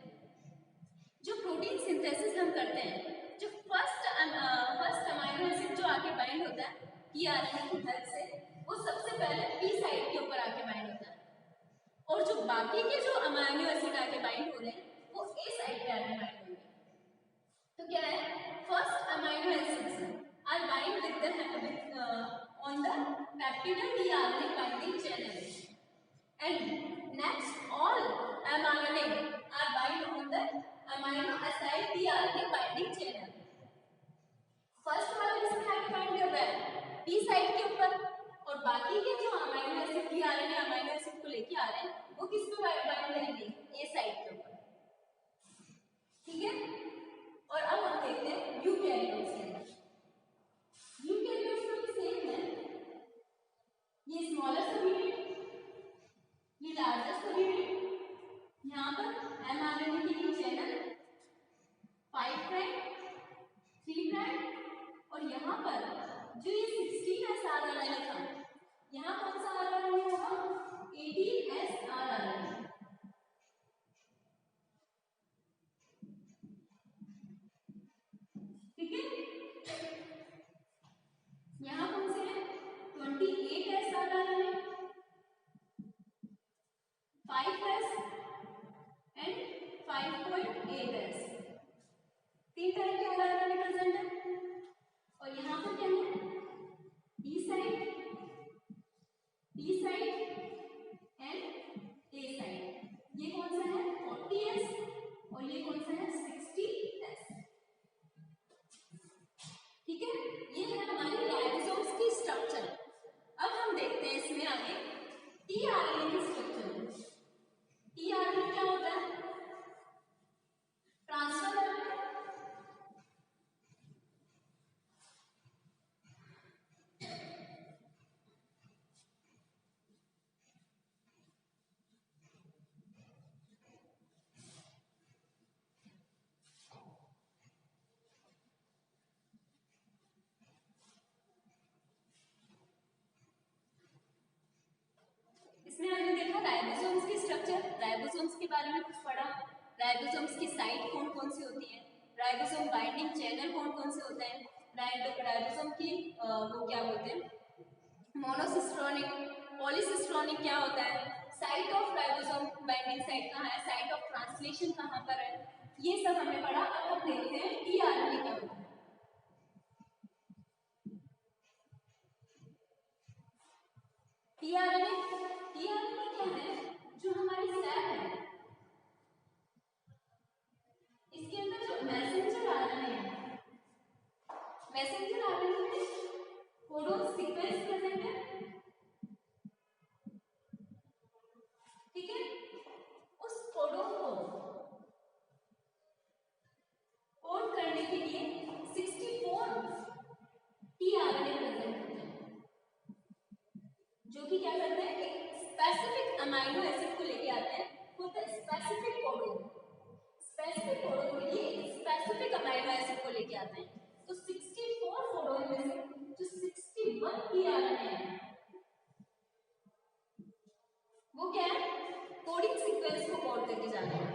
जो प्रोटीन सिंथेसिस हम करते हैं, जो फर्स्ट अमीनो एसिड जो आके बाइंड होता है टीआरएनए की हेल्प से, वो सबसे पहले पी साइड के ऊपर आके बाइंड होता है, और जो बाकी के जो अमीनो एसिड आके बाइंड हो रहे हैं वो ए साइड पे आके बाइंड होंगे। तो क्या है, first amino acids are bind with the on the peptidyl tRNA binding channel and next all mRNA are bind on the amino acid tRNA binding channel. First वाला किसमें आके बाइंड कर रहा है, पी साइड के ऊपर, और बाकी के जो amino acid tRNA amino acid को लेके आ रहे हैं वो किस पे बाइंड करेंगे, ए साइड के ऊपर। ठीक है, और अब हम देखते हैं यूकैरियोट्स के अंदर। यूकैरियोट्स में भी सेम है, ये स्मॉलर सबयूनिट, ये लार्जर सबयूनिट, यहाँ पर एमआरएनए के लिए चैनल 5 प्राइम 3 प्राइम, और यहाँ पर जो ये 16S RNA था, यहाँ कौन सा RNA होगा, 18S RNA। ठीक है, यहाँ कौन से हैं, 28S RNA, 5S and 5.8S, तीन टाइप के RNA प्रेजेंट है। और यहाँ पर क्या है, E side, T side and A side. ये कौन सा है, 40S, और ये कौन सा है, 60S। ठीक है, ये है हमारे राइबोसोम्स की स्ट्रक्चर। अब हम देखते हैं इसमें आगे टीआरएनए की स्ट्रक्चर। टीआरएनए क्या होता है, ट्रांसफर आरएनए, इसमें हमने देखा राइबोसोम्स की स्ट्रक्चर, राइबोसोम्स के बारे में कुछ पढ़ा, राइबोसोम्स की साइट कौन कौन सी होती है, राइबोसोम बाइंडिंग चैनल कौन कौन से होते हैं, राइबोसोम की वो क्या बोलते हैं, मोनोसिस्ट्रोनिक, पॉलीसिस्ट्रोनिक क्या होता है, site of ribosome binding site कहाँ है, साइट ऑफ ट्रांसलेशन कहाँ पर है, ये सब हमने पढ़ा। अब हम देखते हैं टीआरएनए क्या होता है। टीआरएनए क्या है, जो हमारी सेल है इसके अंदर जो मैसेंजर आरएनए है, मैसेंजर आरएनए में कोडोन सीक्वेंस प्रेजेंट है। ठीक है, उस कोडोन को कोड करने के लिए 64 टीआरएनए प्रेजेंट होते हैं, जो कि क्या करते हैं, एक स्पेसिफिक अमीनो एसिड को लेके आते हैं, बोलते हैं स्पेसिफिक कोडोन। स्पेसिफिक कोडोन के लिए एक स्पेसिफिक अमीनो एसिड को लेके आते हैं। तो 64 कोडोन में से जो 61 टीआरएनए है वो क्या है, कोडिंग सीक्वेंस को कोड करके जा रहे हैं,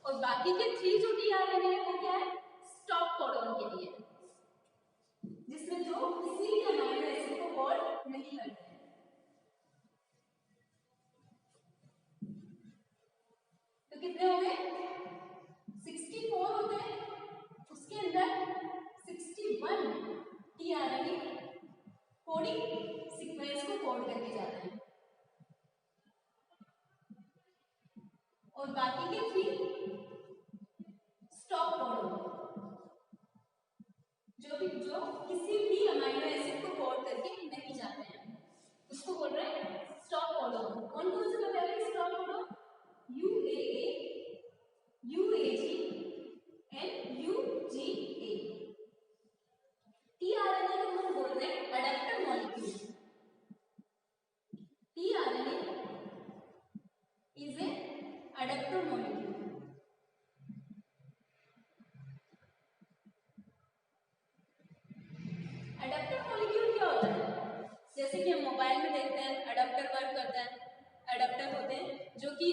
और बाकी के 3 जो टीआरएनए है वो क्या है, स्टॉप कोडोन के लिए, जिसमें जो किसी भी अमीनो एसिड को कोड नहीं करते हैं। तो कितने हो गए, 64 होते हैं, उसके अंदर 61 टीआरएनए कोडिंग सीक्वेंस को कोड करके जाते हैं, और बाकी के 3 स्टॉप कोडोन, जो किसी भी अमीनो एसिड को कोड करके नहीं जाते हैं, उसको बोल रहे हैं स्टॉप कोडोन। कौन कौन से बताइए stop codon, UAA, UAG and UGA। TRNA को हम बोल रहे हैं adapter molecule. TRNA is a adapter molecule. Adapter molecule क्या होता है, जैसे कि हम मोबाइल में देखते हैं अडाप्टर वर्क करता है, अडाप्टर होते हैं जो कि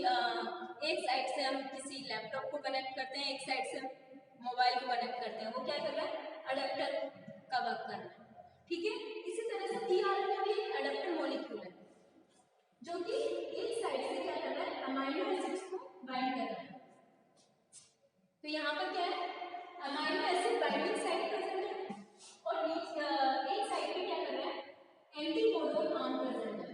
एक साइड से हम किसी लैपटॉप को कनेक्ट करते हैं, एक साइड से हम मोबाइल को कनेक्ट करते हैं, वो क्या कर रहा है, अडाप्टर का वर्क कर रहा है। ठीक है, इसी तरह से टीआरएनए भी एक अडाप्टर मॉलिक्यूल है जो कि एक साइड से क्या कर रहा है, अमाइनो एसिड्स को बाइंड कर रहा है। तो यहाँ पर क्या है, amino acid binding site present है और एक साइड पे क्या कर रहा है, एंटीकोडोन आर्म प्रेजेंट है।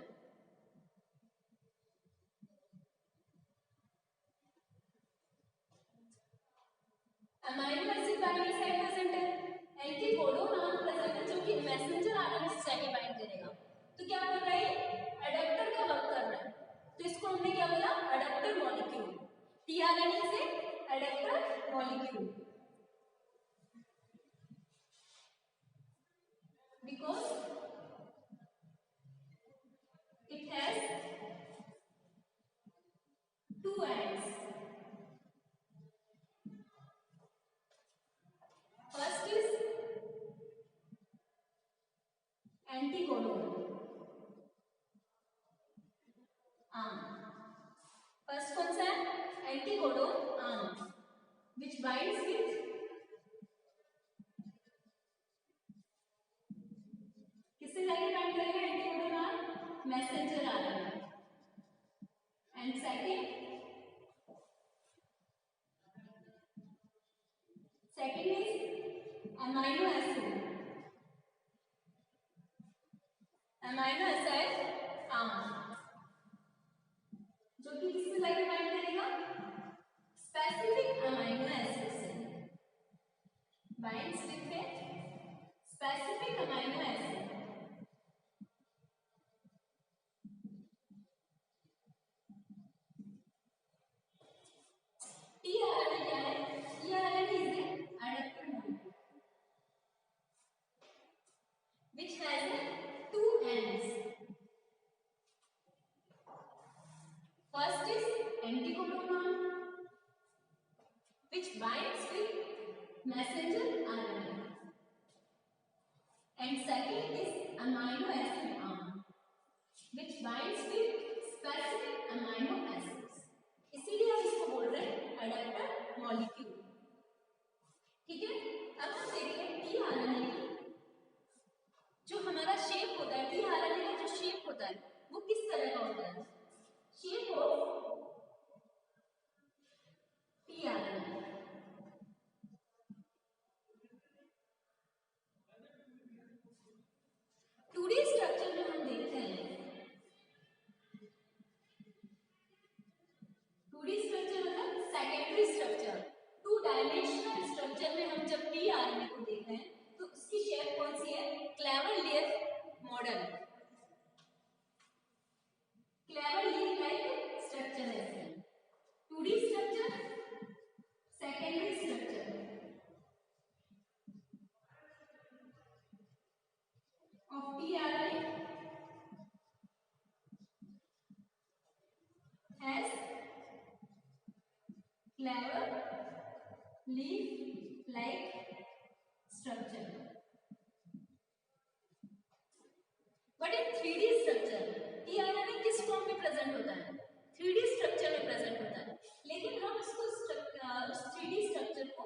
Amino acid binding site present है, एंटीकोडोन आर्म प्रेजेंट है जो कि मैसेंजर आरएनए से जाके बाइंड करेगा। तो क्या कर रहा है, अडैप्टर का वर्क कर रहा है। तो इसको हमने क्या बोला, अडैप्टर मॉलिक्यूल। टीआरएनए से adapter molecule, because it has two ends. First is anticodon arm. First कौन सा है, anticodon arm, which binds with किससे जाके बाइंड करेगा, anticodon arm messenger RNA. And second is amino acid, amino acid arm जो कि किससे जाके बाइंड करेगा, स्पेसिफिक अमाइनो एसिड से, binds with specific amino acid. TRNA क्या है, tRNA is a adapter molecule which has two ends. First is anticodon arm which binds with messenger RNA, and second is amino acid arm which binds with specific amino acids. इसीलिए हम इसको बोल रहे हैं adapter molecule. ठीक है, अब हम देखते हैं टीआरएनए की जो हमारा शेप होता है, टीआरएनए का जो शेप होता है वो किस तरह का होता है, shape of tRNA. Two D structure में हम देखते हैं, टूडी स्ट्रक्चर मतलब secondary structure, two dimensional structure में हम जब टीआरएनए को देख रहे हैं तो उसकी शेप कौन सी है, clover leaf model, clover leaf like structure है। Two D structure, secondary structure of tRNA has clever leaf-like structure. But in 3D structure, tRNA किस फॉर्म में प्रेजेंट होता है, 3D स्ट्रक्चर में प्रेजेंट होता है, लेकिन हम उसको उस 3D स्ट्रक्चर को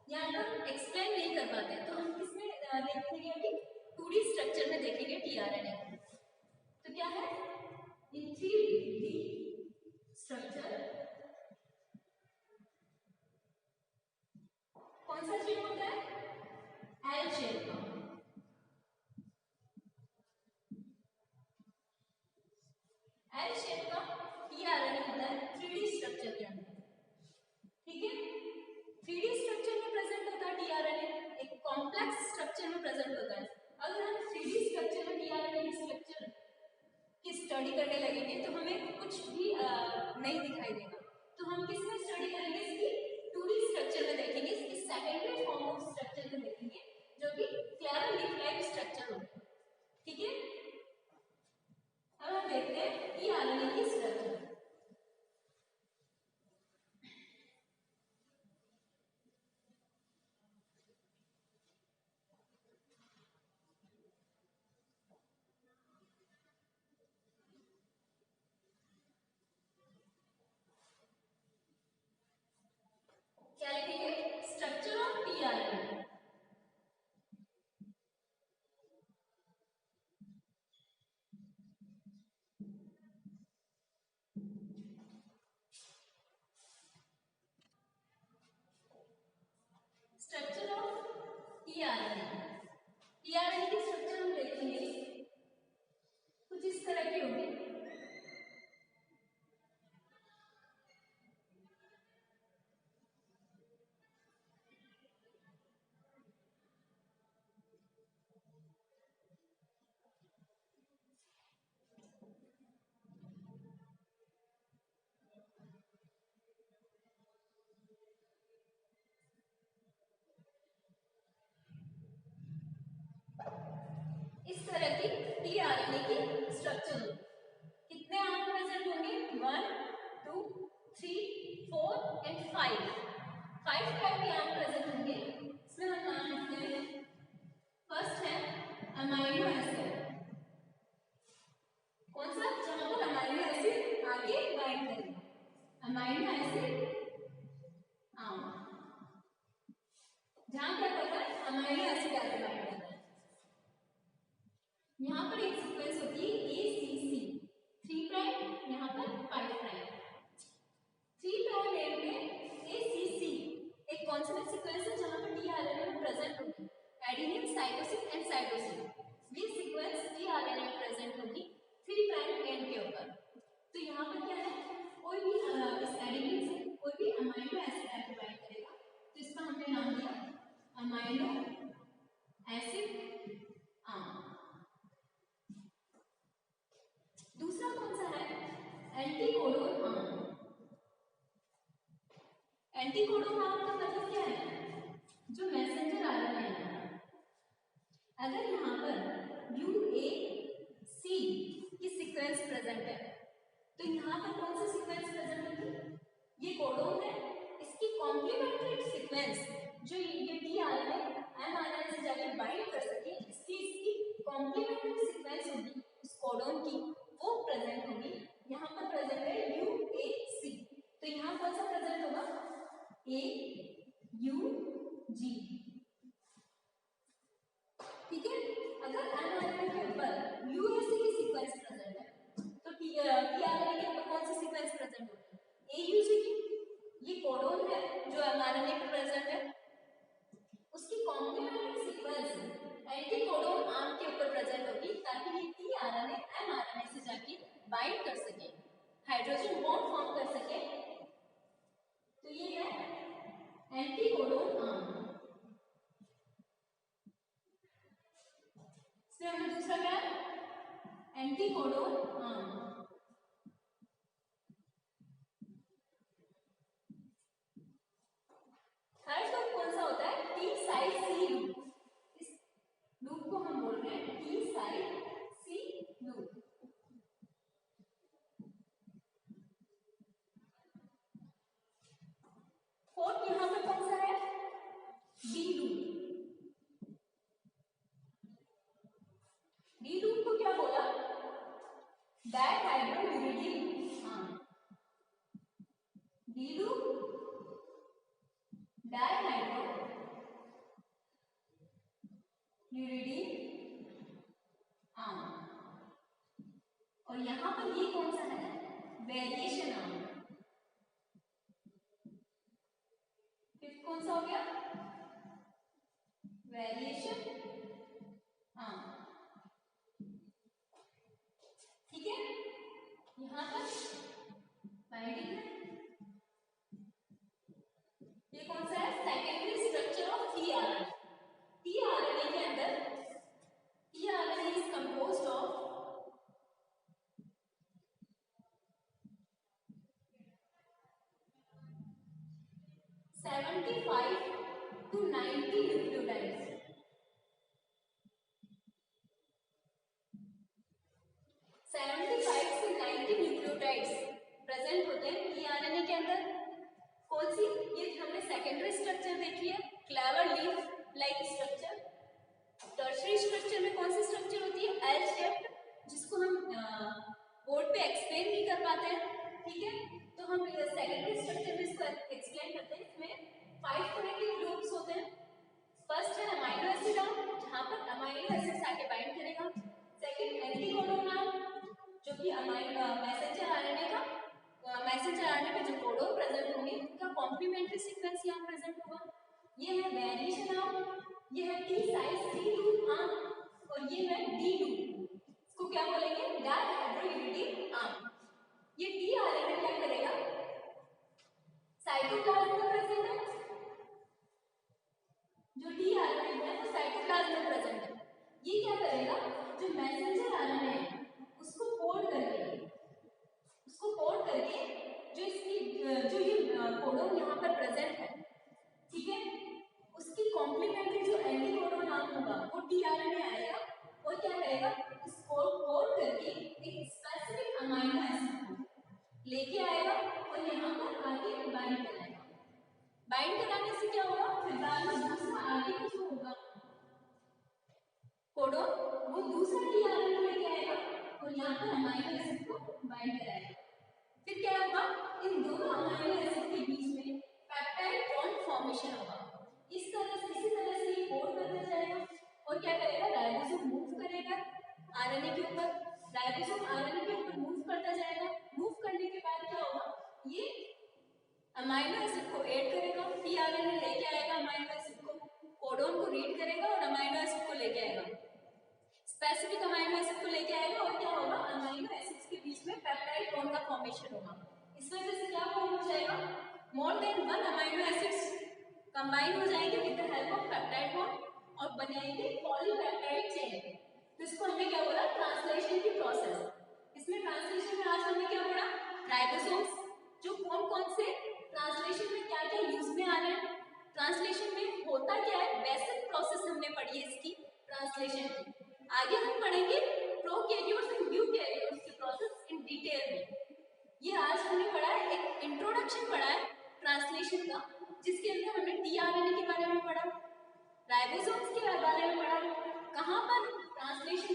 यहाँ पर एक्सप्लेन नहीं कर पाते, तो हम किसमें देखेंगे अभी, 2D स्ट्रक्चर में देखेंगे टीआरएनए। तो क्या है, इन 3D स्ट्रक्चर कौन सा शेप होता है, एल शेप का, एल शेप का टीआरएनए होता है 3D स्ट्रक्चर के अंदर। ठीक है, 3D स्ट्रक्चर में प्रेजेंट होता है टीआरएनए, एक कॉम्प्लेक्स स्ट्रक्चर में प्रेजेंट होता है। अगर हम 3D स्ट्रक्चर में टीआरएनए की स्ट्रक्चर की स्टडी करने लगेंगे तो हमें कुछ भी नहीं दिखाई देगा, तो हम किस में स्टडी करेंगे, इसकी 2D स्ट्रक्चर में देखेंगे, इसकी सेकेंडरी फॉर्म ऑफ स्ट्रक्चर में देखेंगे जो कि क्लेवर लीफ लाइक स्ट्रक्चर होता है। ठीक है, अब हम देखते हैं टीआरएनए की स्ट्रक्चर। क्या लिखेंगे? Structure of tRNA. Structure of tRNA. TRNA की स्ट्रक्चर हम देखेंगे कुछ इस तरह की होगी। इस तरह की टीआरएनए की स्ट्रक्चर होगी। कितने आर्म प्रेजेंट होंगे? 1 2 3 4 एंड 5 टाइप के आर्म प्रेजेंट होंगे। इसमें हम नाम लिखते हैं। फर्स्ट है अमाइनो एसिड। कौन सा? जहां पर अमाइनो एसिड आगे बाइंड करेगा, अमाइनो एसिड जहां क्या करता है? अमाइनो एसिड आगे बाइंड करता है। यहाँ पर एक सीक्वेंस होती है ACC 3 प्राइम, यहाँ पर 5 प्राइम। 3 प्राइम एंड में ACC एक कॉन्सोनेंट सीक्वेंस है जहाँ पर टीआरएनए में प्रेजेंट होगी एडेनिन, साइटोसिन एंड साइटोसिन। ये सीक्वेंस टीआरएनए में प्रेजेंट होगी 3 प्राइम एंड के ऊपर। तो यहाँ पर क्या है? कोई भी इस एडेनिन से कोई भी अमाइनो एसिड आके बाइंड करेगा, तो इसका हमने नाम दिया अमाइनो एसिड आर्म। दूसरा कौन सा है? Anticodon arm. एंटीकोडोन आर्म का मतलब क्या है? जो मैसेंजर आरएनए है, अगर यहाँ पर UAC की सीक्वेंस प्रेजेंट है, तो यहाँ पर कौन सा सीक्वेंस प्रेजेंट होगी? ये कोडोन है। इसकी कॉम्प्लीमेंट्री सीक्वेंस जो ये टीआरएनए एमआरएनए से जाके बाइंड कर सके, इसकी कॉम्प्लीमेंट्री सीक्वेंस होगी उस कोडोन की, वो प्रेजेंट होगी। यहाँ पर प्रेजेंट है UAC, तो यहाँ कौन सा प्रेजेंट होगा? AUG। ठीक है। अगर एमआरएनए के ऊपर UAC की सीक्वेंस प्रेजेंट है, तो टीआरएनए के ऊपर कौन सी सीक्वेंस प्रेजेंट होगी? AUG की। ये कोडोन है जो एमआरएनए पे प्रेजेंट है, उसकी कॉम्प्लीमेंट्री सीक्वेंस एंटीकोडोन आर्म के ऊपर प्रेजेंट होगी, ताकि ये टीआरएनए एमआरएनए से जाके बाइंड कर सके, हाइड्रोजन बॉन्ड फॉर्म कर सके। तो ये है एंटीकोडोन आर्म। इसमें हमने दूसरा क्या है? Anticodon arm. थर्ड लूप कौन सा होता है? टी साइड सी लूप। इस लूप को हम बोल रहे हैं टी साइड सी लूप। फोर्थ यहाँ पर कौन सा है? D loop. डी लूप को क्या बोला? Dihydrouridine arm. D loop dihydrouridine arm. और यहां पर ये कौन सा है? Variation arm. फिफ्थ कौन सा हो गया? Variation arm. ठीक है। यहां तक बाइंडिंग है। ये कौन सा है? Secondary structure of tRNA. TRNA के अंदर tRNA is composed of 75 to 90 nucleotides. 75 से 90 न्यूक्लियोटाइड्स प्रेजेंट होते हैं टीआरएनए के अंदर। कौन सी? ये हमने सेकेंडरी स्ट्रक्चर देखी है, clover leaf like structure. Tertiary structure में कौन सी स्ट्रक्चर होती है? एल शेप्ड, जिसको हम बोर्ड पे एक्सप्लेन नहीं कर पाते हैं। ठीक है, तो हम सेकेंडरी स्ट्रक्चर में इसको एक्सप्लेन करते हैं। इसमें 5 कनेक्टिव ग्रुप्स होते हैं। फर्स्ट है अमाइनो एसिड जहाँ पर अमाइनो एसिड आके बाइंड करेगा। सेकंड एंटीकोडोन जो कि मैसेंजर आरएनए पे जो कोडोन प्रेजेंट होंगे उनका कॉम्प्लीमेंट्री सीक्वेंस यहाँ प्रेजेंट होगा। ये है वेरिएशन आर्म, ये है टी साइज T2 आर्म और ये है D2। इसको क्या बोलेंगे? डायहेड्रोइडिन आर्म। ये टी आरएनए क्या करेगा? साइटोप्लाज्म में प्रेजेंट है। जो टी आरएनए है वो साइटोप्लाज्म में प्रेजेंट है। ये क्या करेगा? जो मैसेंजर आरएनए है उसको कोड करके जो इसकी जो ये कोडोन यहाँ पर प्रेजेंट है, ठीक है, उसकी कॉम्प्लीमेंट्री जो एंटीकोडोन नाम होगा वो टीआरएनए आएगा और क्या करेगा? इसको कोड करके एक स्पेसिफिक अमाइनो एसिड लेके आएगा और यहाँ पर आगे बाइंड कराएगा। बाइंड कराने से क्या होगा? फिर बाद में दूसरा आगे का जो होगा कोडोन वो दूसरा टीआरएनए लेके आएगा और यहाँ पर अमाइनो एसिड को बाइंड कराएगा। फिर क्या होगा? इन दोनों अमाइनो एसिड के बीच में पेप्टाइड बॉन्ड फॉर्मेशन होगा। इसी तरह से ये कोड करता जाएगा और क्या करेगा? राइबोसोम मूव करेगा आरएनए के ऊपर। राइबोसोम आरएनए के ऊपर मूव करता जाएगा। मूव करने के बाद क्या होगा? ये अमाइनो एसिड को ऐड करेगा। टीआरएनए लेके आएगा अमाइनो एसिड को, कोडोन को रीड करेगा और अमाइनो एसिड को लेके आएगा, स्पेसिफिक अमाइनो एसिड को लेके आएगा और क्या होगा? अमाइनो एसिड्स के बीच में पेप्टाइड बॉन्ड का फॉर्मेशन होगा। इस वजह से क्या फॉर्म हो जाएगा? मोर than one amino acids combine हो जाएंगे with the help of peptide bond और बनाएंगे पॉलीपेप्टाइड चेन। तो इसको हमने क्या बोला? ट्रांसलेशन की प्रोसेस। इसमें ट्रांसलेशन में आज हमने क्या पढ़ा? राइबोसोम्स जो कौन से ट्रांसलेशन में क्या क्या यूज में आ रहे हैं, ट्रांसलेशन में होता क्या है, बेसिक प्रोसेस हमने पढ़ी है इसकी ट्रांसलेशन की। आगे हम पढ़ेंगे प्रोकैरियोट्स एंड यूकैरियोट्स की प्रोसेस इन डिटेल में। ये आज हमने पढ़ा है, एक इंट्रोडक्शन पढ़ा है ट्रांसलेशन का, जिसके अंदर हमने टीआरएनए के बारे में पढ़ा, राइबोसोम्स के बारे में पढ़ा, कहाँ पर ट्रांसलेशन